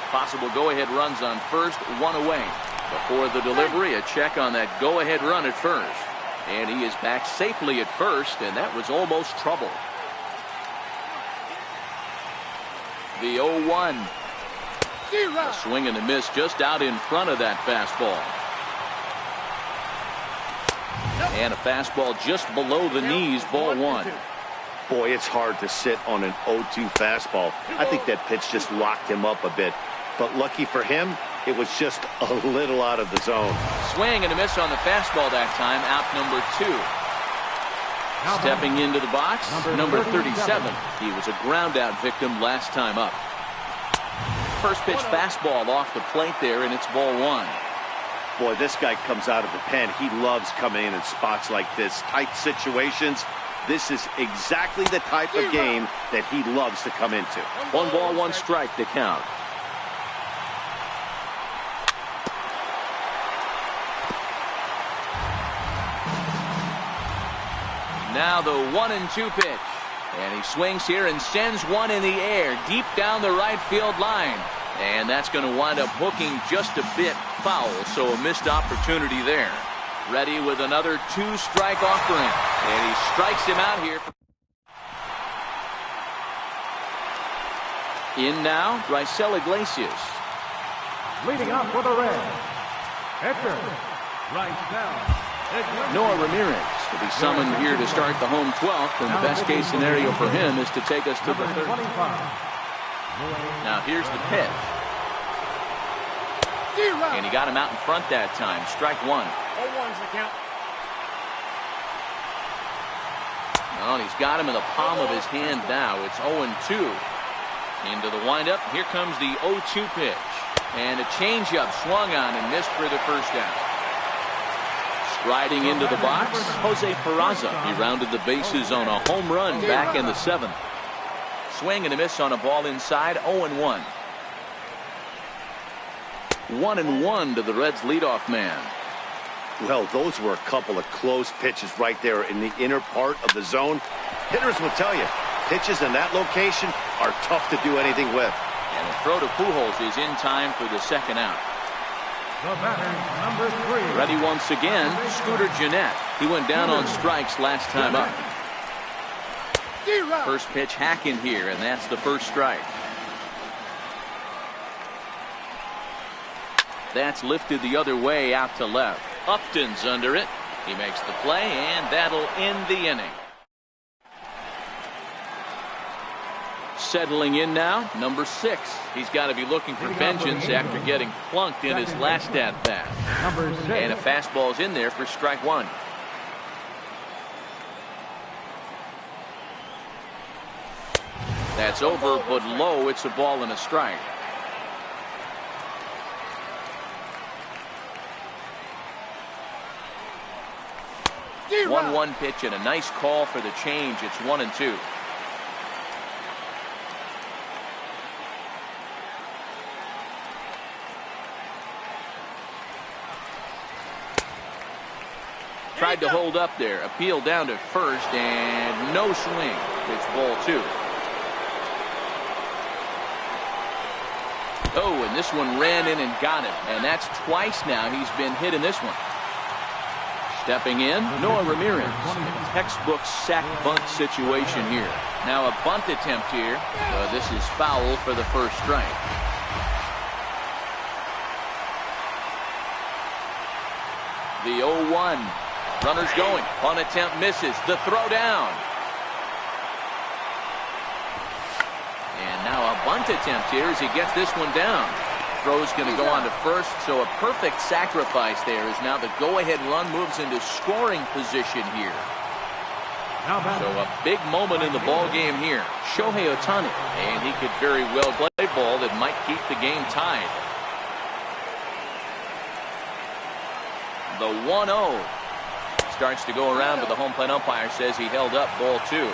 Possible go-ahead runs on first, 1 away. Before the delivery, a check on that go-ahead run at first. And he is back safely at first, and that was almost trouble. The 0-1. A swing and a miss just out in front of that fastball. And a fastball just below the knees, ball 1. Boy, it's hard to sit on an 0-2 fastball. I think that pitch just locked him up a bit. But lucky for him, it was just a little out of the zone. Swing and a miss on the fastball that time, out number 2. Stepping into the box, number 37. He was a ground-out victim last time up. First pitch fastball off the plate there, and it's ball 1. Boy, this guy comes out of the pen. He loves coming in spots like this. Tight situations. This is exactly the type of game that he loves to come into. 1 ball, 1 strike to count. Now the 1-2 pitch. And he swings here and sends one in the air deep down the right field line. And that's going to wind up hooking just a bit foul. So a missed opportunity there. Ready with another 2-strike offering. And he strikes him out here. In now, Raisel Iglesias. Leading off for the Reds, pitcher, Raisel Iglesias. Noah Ramirez to be summoned here to start the home 12th, and the best case scenario for him is to take us to the 3rd. Now here's the pitch. And he got him out in front that time. Strike 1. 0-1's the count. Oh, and he's got him in the palm of his hand now. It's 0-2. Into the windup. Here comes the 0-2 pitch. And a changeup swung on and missed for the first out. Striding into the box, Jose Peraza. He rounded the bases on a home run back in the 7th. Swing and a miss on a ball inside, 0-1. 1-1 to the Reds' leadoff man. Well, those were a couple of close pitches right there in the inner part of the zone. Hitters will tell you, pitches in that location are tough to do anything with. And the throw to Pujols is in time for the 2nd out. The batter, number 3. Ready once again, Scooter Gennett. He went down on strikes last time up. First pitch hacking here, and that's the first strike. That's lifted the other way out to left. Upton's under it. He makes the play, and that'll end the inning. Settling in now, number 6. He's got to be looking for vengeance after getting plunked in his last at-bat. And a fastball's in there for strike 1. That's over, but low. It's a ball and a strike. 1-1 pitch and a nice call for the change. It's 1-2. Tried to hold up there. Appeal down to first, and no swing. It's ball 2. Oh, and this one ran in and got him. And that's twice now he's been hit in this one. Stepping in, Noah Ramirez. Textbook sack bunt situation here. Now a bunt attempt here. This is foul for the first strike. The 0-1. Runners going. Bunt attempt misses. The throw down. And now a bunt attempt here as he gets this one down. Throw's going to go on to first, so a perfect sacrifice there as now the go-ahead run moves into scoring position here. So a big moment in the ball game here. Shohei Ohtani, and he could very well play a ball that might keep the game tied. The 1-0 starts to go around, but the home plate umpire says he held up ball 2.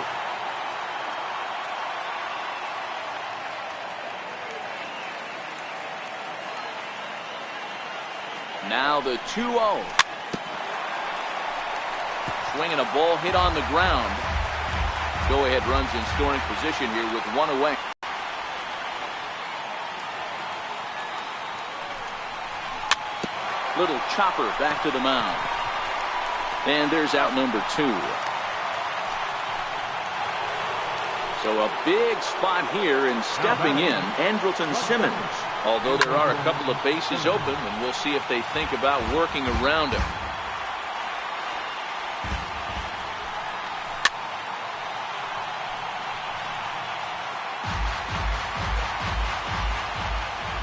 Now the 2-0. Swinging a ball hit on the ground. Go-ahead runs in scoring position here with 1 away. Little chopper back to the mound. And there's out number 2. So a big spot here, and stepping in, Andrelton Simmons. Although there are a couple of bases open, and we'll see if they think about working around him.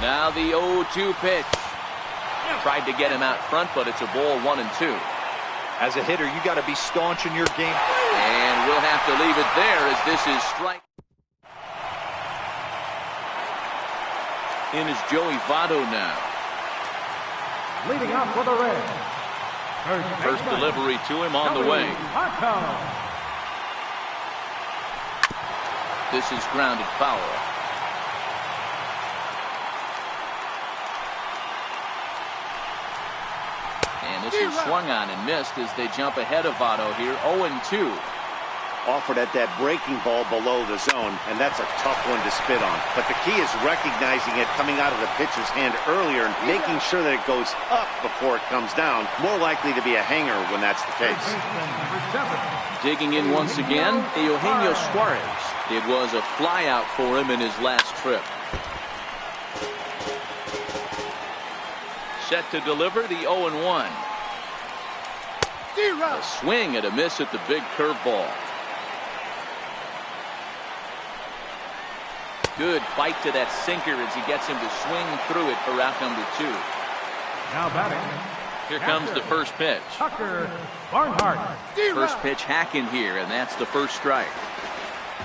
Now the 0-2 pitch. Tried to get him out front, but it's a ball 1-2. As a hitter, you got to be staunch in your game. And we'll have to leave it there as this is strike. In is Joey Votto now. Leading off for the Reds. First delivery to him on the way. This is grounded foul. And this is swung on and missed as they jump ahead of Votto here. 0-2. Offered at that breaking ball below the zone, and that's a tough one to spit on. But the key is recognizing it coming out of the pitcher's hand earlier and making sure that it goes up before it comes down. More likely to be a hanger when that's the case. Digging in once again, Eugenio Suarez. It was a flyout for him in his last trip. Set to deliver the 0-1. A swing and a miss at the big curveball. Good fight to that sinker as he gets him to swing through it for out number 2. Now batting. Here comes the first pitch. Tucker Barnhart. First pitch hacking here, and that's the first strike.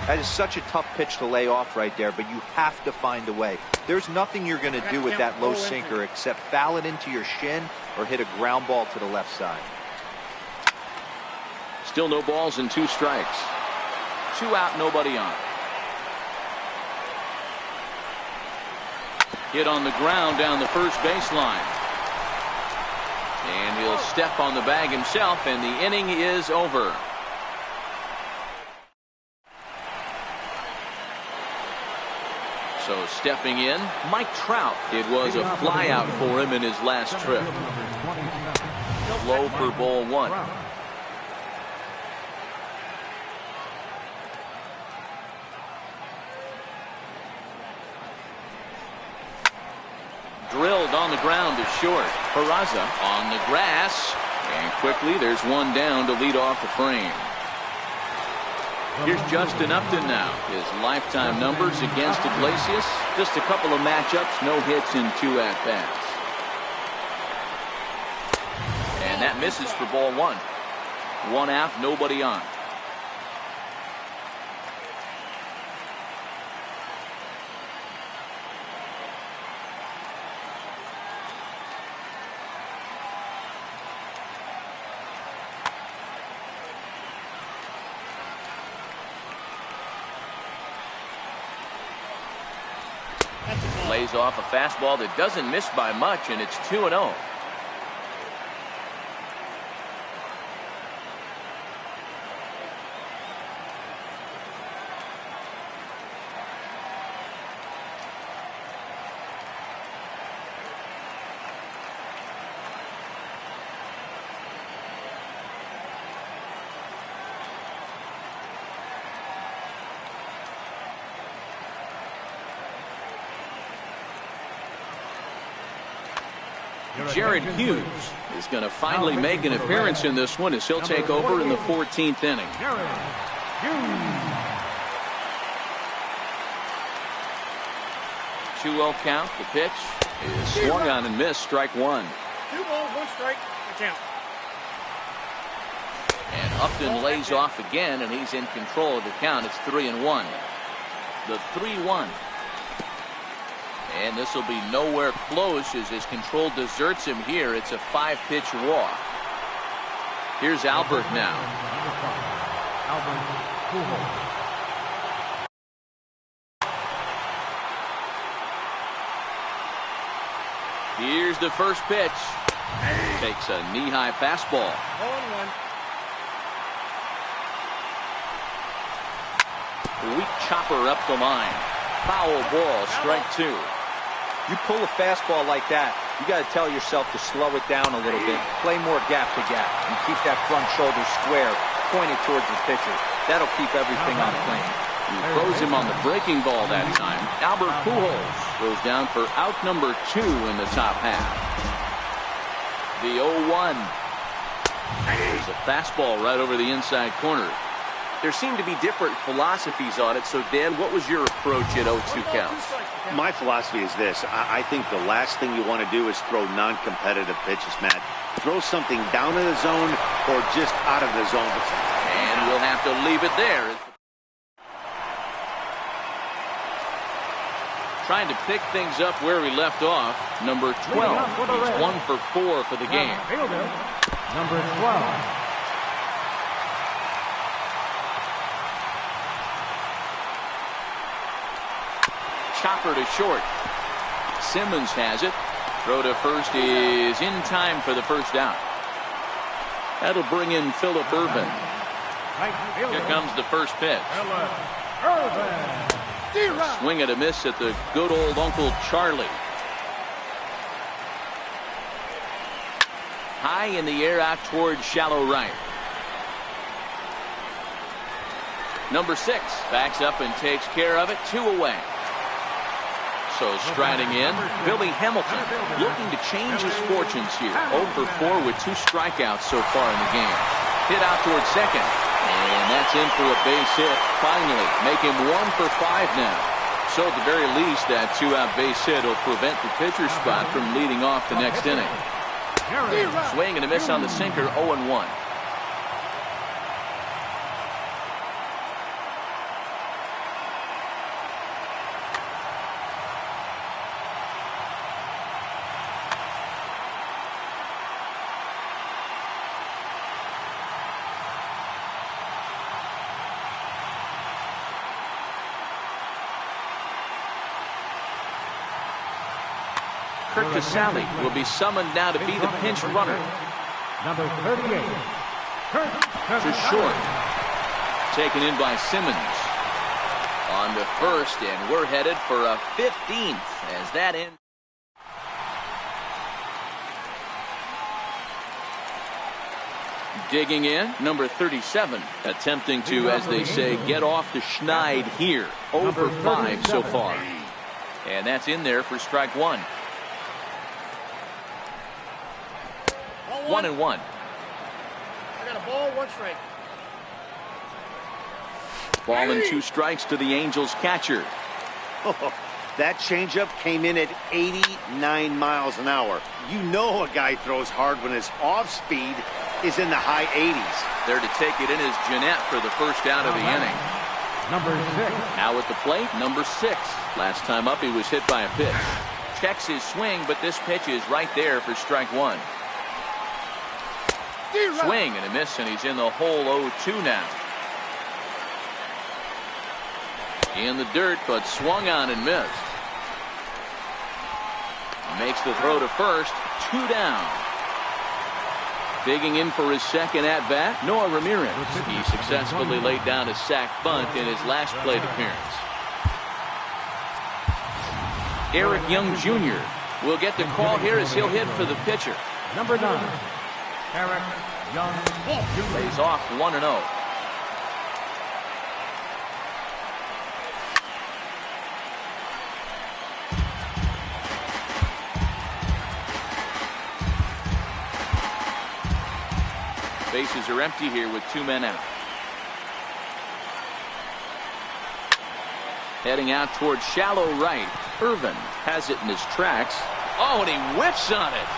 That is such a tough pitch to lay off right there, but you have to find a way. There's nothing you're going to do with that low sinker except foul it into your shin or hit a ground ball to the left side. Still no balls and 2 strikes. 2 out, nobody on. Hit on the ground down the first baseline. And he'll step on the bag himself, and the inning is over. So stepping in, Mike Trout. It was a flyout for him in his last trip. Low for ball 1. Drilled on the ground to short. Peraza on the grass. And quickly there's one down to lead off the frame. Here's Justin Upton now. His lifetime numbers against Iglesias. Just a couple of matchups, no hits in 2 at-bats. And that misses for ball 1. 1 out, nobody on. Lays off a fastball that doesn't miss by much, and it's 2-0. Jared Hughes is going to finally make an appearance in this one as he'll take over in the 14th inning. Jared Hughes. 2-0 count. The pitch is swung on and missed. Strike one. 2 balls, 1 strike. The count. And Upton lays off again, and he's in control of the count. It's 3-1. The 3-1. And this will be nowhere close as his control deserts him here. It's a 5-pitch walk. Here's Albert now. Here's the first pitch. Takes a knee-high fastball. 0-1. Weak chopper up the line. Foul ball, strike two. You pull a fastball like that, you got to tell yourself to slow it down a little bit, play more gap to gap, and keep that front shoulder square, pointed towards the pitcher. That'll keep everything on plane. He throws him on the breaking ball that time. Albert Pujols goes down for out number 2 in the top half. The 0-1. There's a fastball right over the inside corner. There seem to be different philosophies on it. So, Dan, what was your approach at 0-2 counts? My philosophy is this. I think the last thing you want to do is throw non-competitive pitches, Matt. Throw something down in the zone or just out of the zone. And we'll have to leave it there. Trying to pick things up where we left off. Number 12. He's 1 for 4 for the game. Number 12. Chopper to short. Simmons has it. Throw to first is in time for the first out. That'll bring in Phillip Ervin. Here comes the first pitch. Swing and a miss at the good old Uncle Charlie. High in the air out towards shallow right. Number 6 backs up and takes care of it. 2 away. So striding in, Billy Hamilton looking to change his fortunes here. 0 for 4 with 2 strikeouts so far in the game. Hit out towards second. And that's in for a base hit. Finally, make him 1 for 5 now. So at the very least, that 2-out base hit will prevent the pitcher's spot from leading off the next inning. Swing and a miss on the sinker, 0-1. Kurt Casale will be summoned now to be the pinch runner. Number 38. To short. Taken in by Simmons. On to first, and we're headed for a 15th as that ends. Digging in, number 37. Attempting to, as they say, get off the schneid here. 0 for 5 so far. And that's in there for strike one. 1-1. I got a ball, 1 strike. Ball and 2 strikes to the Angels catcher. Oh, that changeup came in at 89 miles an hour. You know a guy throws hard when his off speed is in the high 80s. There to take it in is Jeanette for the first out of the inning. Number 6. Now at the plate, number 6. Last time up, he was hit by a pitch. Checks his swing, but this pitch is right there for strike one. Swing and a miss, and he's in the hole 0-2 now. In the dirt, but swung on and missed. Makes the throw to first. 2 down. Digging in for his second at-bat, Noah Ramirez. He successfully laid down a sac bunt in his last plate appearance. Eric Young Jr. will get the call here as he'll hit for the pitcher. Number 9. Eric Young Jr. Lays off 1-0. Bases are empty here with 2 men out. Heading out towards shallow right. Irvin has it in his tracks. Oh, and he whiffs on it.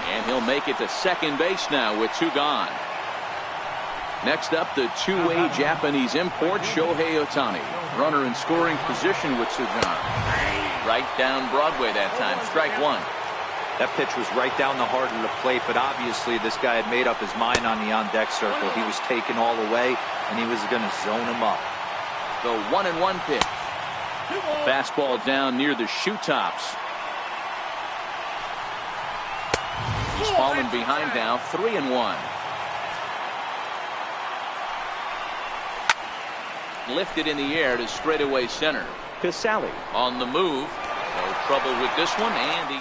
And he'll make it to second base now with 2 gone. Next up, the two-way Japanese import, Shohei Ohtani. Runner in scoring position with Sugan. Right down Broadway that time. Strike 1. That pitch was right down the heart of the plate, but obviously this guy had made up his mind on the on-deck circle. He was taken all the way, and he was going to zone him up. The 1-1 pitch. Fastball down near the shoe tops. He's fallen behind now, 3-1. Lifted in the air to straightaway center. Casale on the move. No trouble with this one, and he.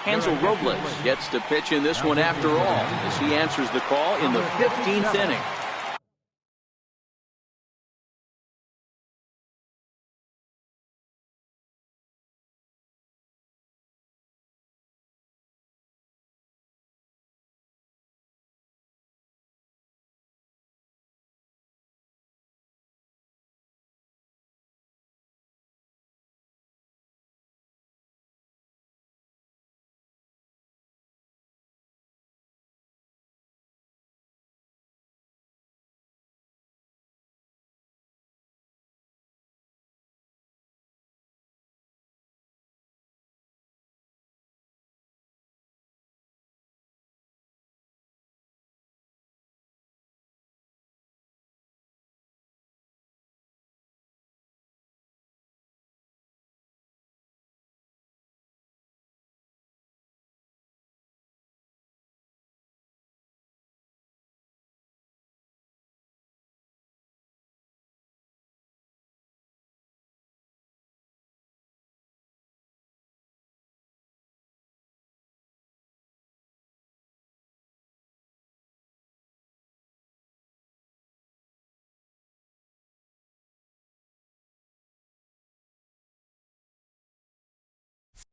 Hansel Robles gets to pitch in this one after all, as he answers the call in the 15th inning.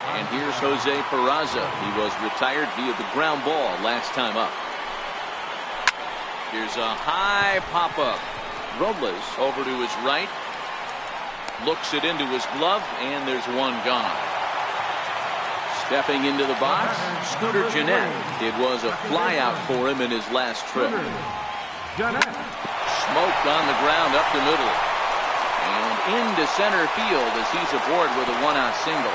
And here's Jose Peraza. He was retired via the ground ball last time up. Here's a high pop-up. Robles over to his right. Looks it into his glove, and there's one gone. Stepping into the box, Scooter Gennett. It was a flyout for him in his last trip. Smoked on the ground up the middle. And into center field as he's aboard with a one-out single.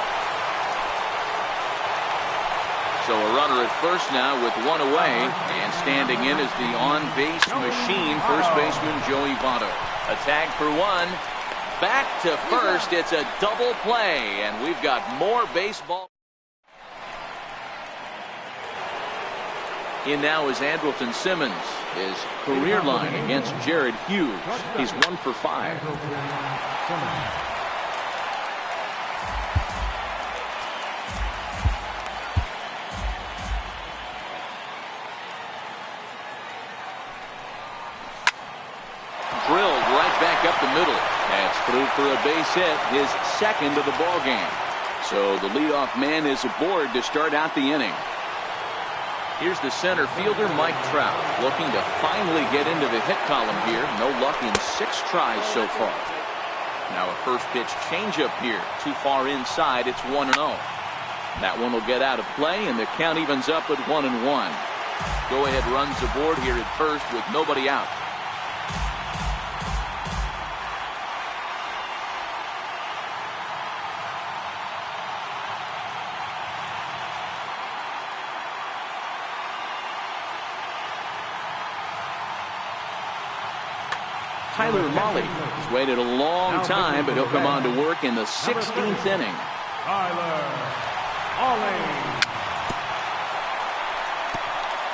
So a runner at first now with one away, and standing in is the on-base machine, first baseman Joey Votto. A tag for one. Back to first. It's a double play, and we've got more baseball. In now is Andrelton Simmons. His career line against Jared Hughes. He's 1 for 5. Drilled right back up the middle. That's through for a base hit, his second of the ball game. So the leadoff man is aboard to start out the inning. Here's the center fielder, Mike Trout, looking to finally get into the hit column here. No luck in 6 tries so far. Now a first pitch changeup here. Too far inside. It's 1-0. That one will get out of play, and the count evens up at 1-1. Go ahead runs aboard here at first with nobody out. Tyler Mahle has waited a long time, but he'll come on to work in the 16th inning. Tyler Mahle.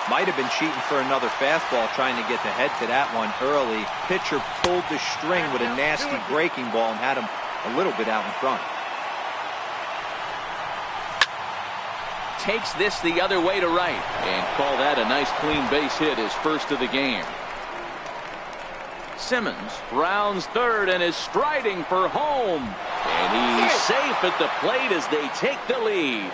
Might have been cheating for another fastball, trying to get the head to that one early. Pitcher pulled the string with a nasty breaking ball and had him a little bit out in front. Takes this the other way to right, and call that a nice clean base hit, his first of the game. Simmons rounds third and is striding for home. And he's safe at the plate as they take the lead.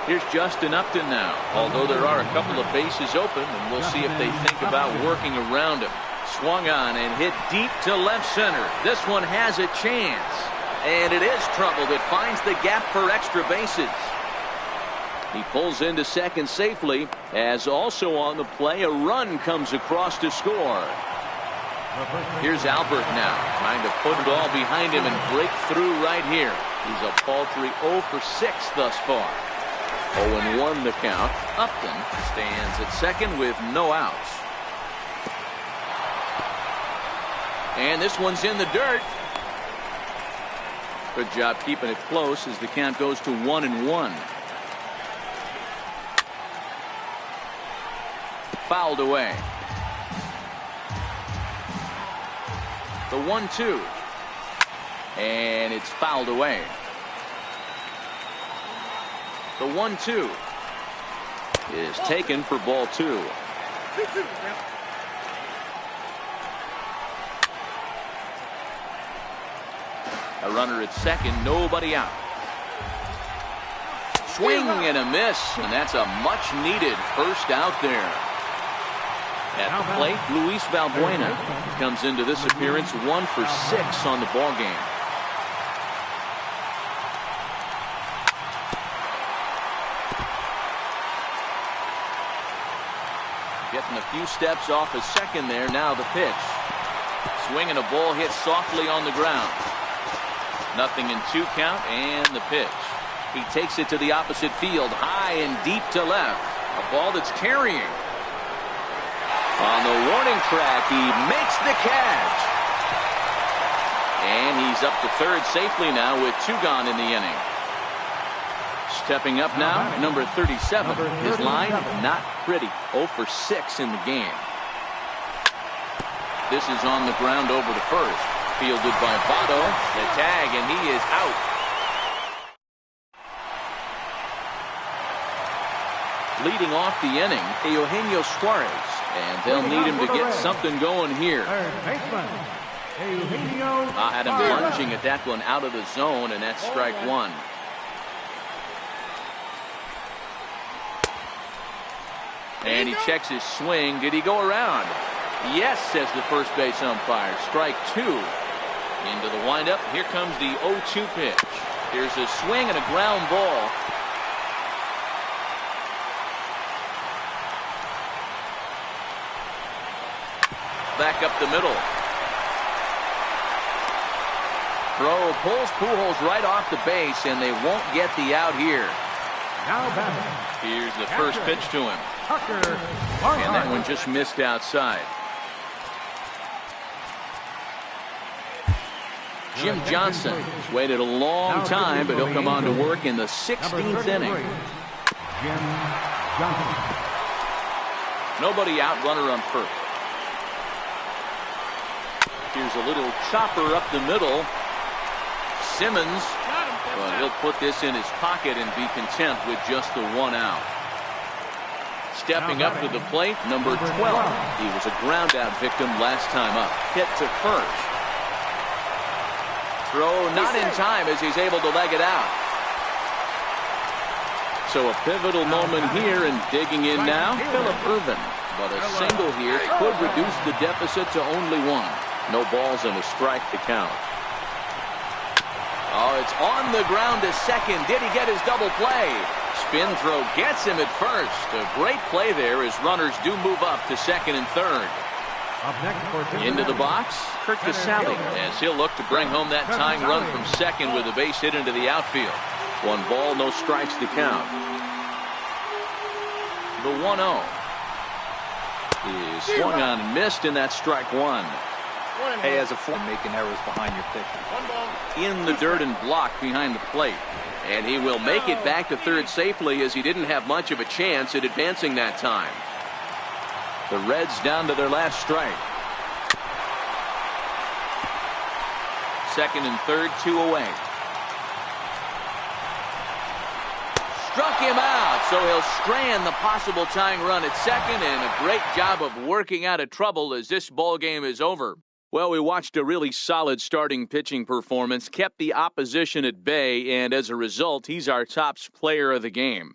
Here's Justin Upton now, although there are a couple of bases open, and we'll see if they think about working around him. Swung on and hit deep to left center. This one has a chance. And it is trouble that finds the gap for extra bases. He pulls into second safely, as also on the play a run comes across to score. Here's Albert now, trying to put it all behind him and break through right here. He's a paltry 0 for 6 thus far. 0-1 the count. Upton stands at second with no outs. And this one's in the dirt. Good job keeping it close as the count goes to 1-1. Fouled away. The 1-2. And it's fouled away. The 1-2 is taken for ball 2. A runner at second, nobody out. Swing and a miss, and that's a much needed first out there. At the plate, Luis Valbuena comes into this appearance 1 for 6 on the ball game. Getting a few steps off a second there. Now the pitch. Swing and a ball hit softly on the ground. Nothing in 2 count, and the pitch. He takes it to the opposite field, high and deep to left. A ball that's carrying. On the warning track, he makes the catch. And he's up to third safely now with 2 gone in the inning. Stepping up now, number 37. His line, not pretty. 0 for 6 in the game. This is on the ground over to first. Fielded by Votto. The tag, and he is out. Leading off the inning, Eugenio Suarez. And they'll need him to get something going here. I had him lunging at that one out of the zone, and that's strike 1. And he checks his swing. Did he go around? Yes, says the first base umpire. Strike 2. Into the windup. Here comes the 0-2 pitch. Here's a swing and a ground ball. Back up the middle. Throw pulls Pujols right off the base, and they won't get the out here. Now batting. Here's the first pitch to him. And that one just missed outside. Jim Johnson has waited a long time, but he'll come on to work in the 16th inning. Jim Johnson. Nobody out, runner on first. Here's a little chopper up the middle. Simmons, well, he'll put this in his pocket and be content with just the 1 out. Stepping up to the plate, number 12. He was a ground out victim last time up. Hit to first. Throw not in time as he's able to leg it out. So a pivotal moment here, and digging in now, Phillip Ervin. But a single here could reduce the deficit to only 1. No balls and a strike to count. Oh, it's on the ground to second. Did he get his double play? Spin throw gets him at first. A great play there as runners do move up to second and third. Into the box, Kurt Casale, as he'll look to bring home that tying run from second with a base hit into the outfield. 1 ball, no strikes to count. The 1-0 is swung on and missed, and that's strike 1. Hey, as a form, making errors behind your pitcher. In the dirt and blocked behind the plate. And he will make it back to third safely, as he didn't have much of a chance at advancing that time. The Reds down to their last strike. Second and third, 2 away. Struck him out, so he'll strand the possible tying run at second, and a great job of working out of trouble as this ball game is over. Well, we watched a really solid starting pitching performance, kept the opposition at bay, and as a result, he's our top player of the game.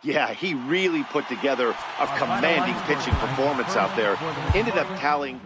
Yeah, he really put together a commanding pitching performance out there. Ended up tallying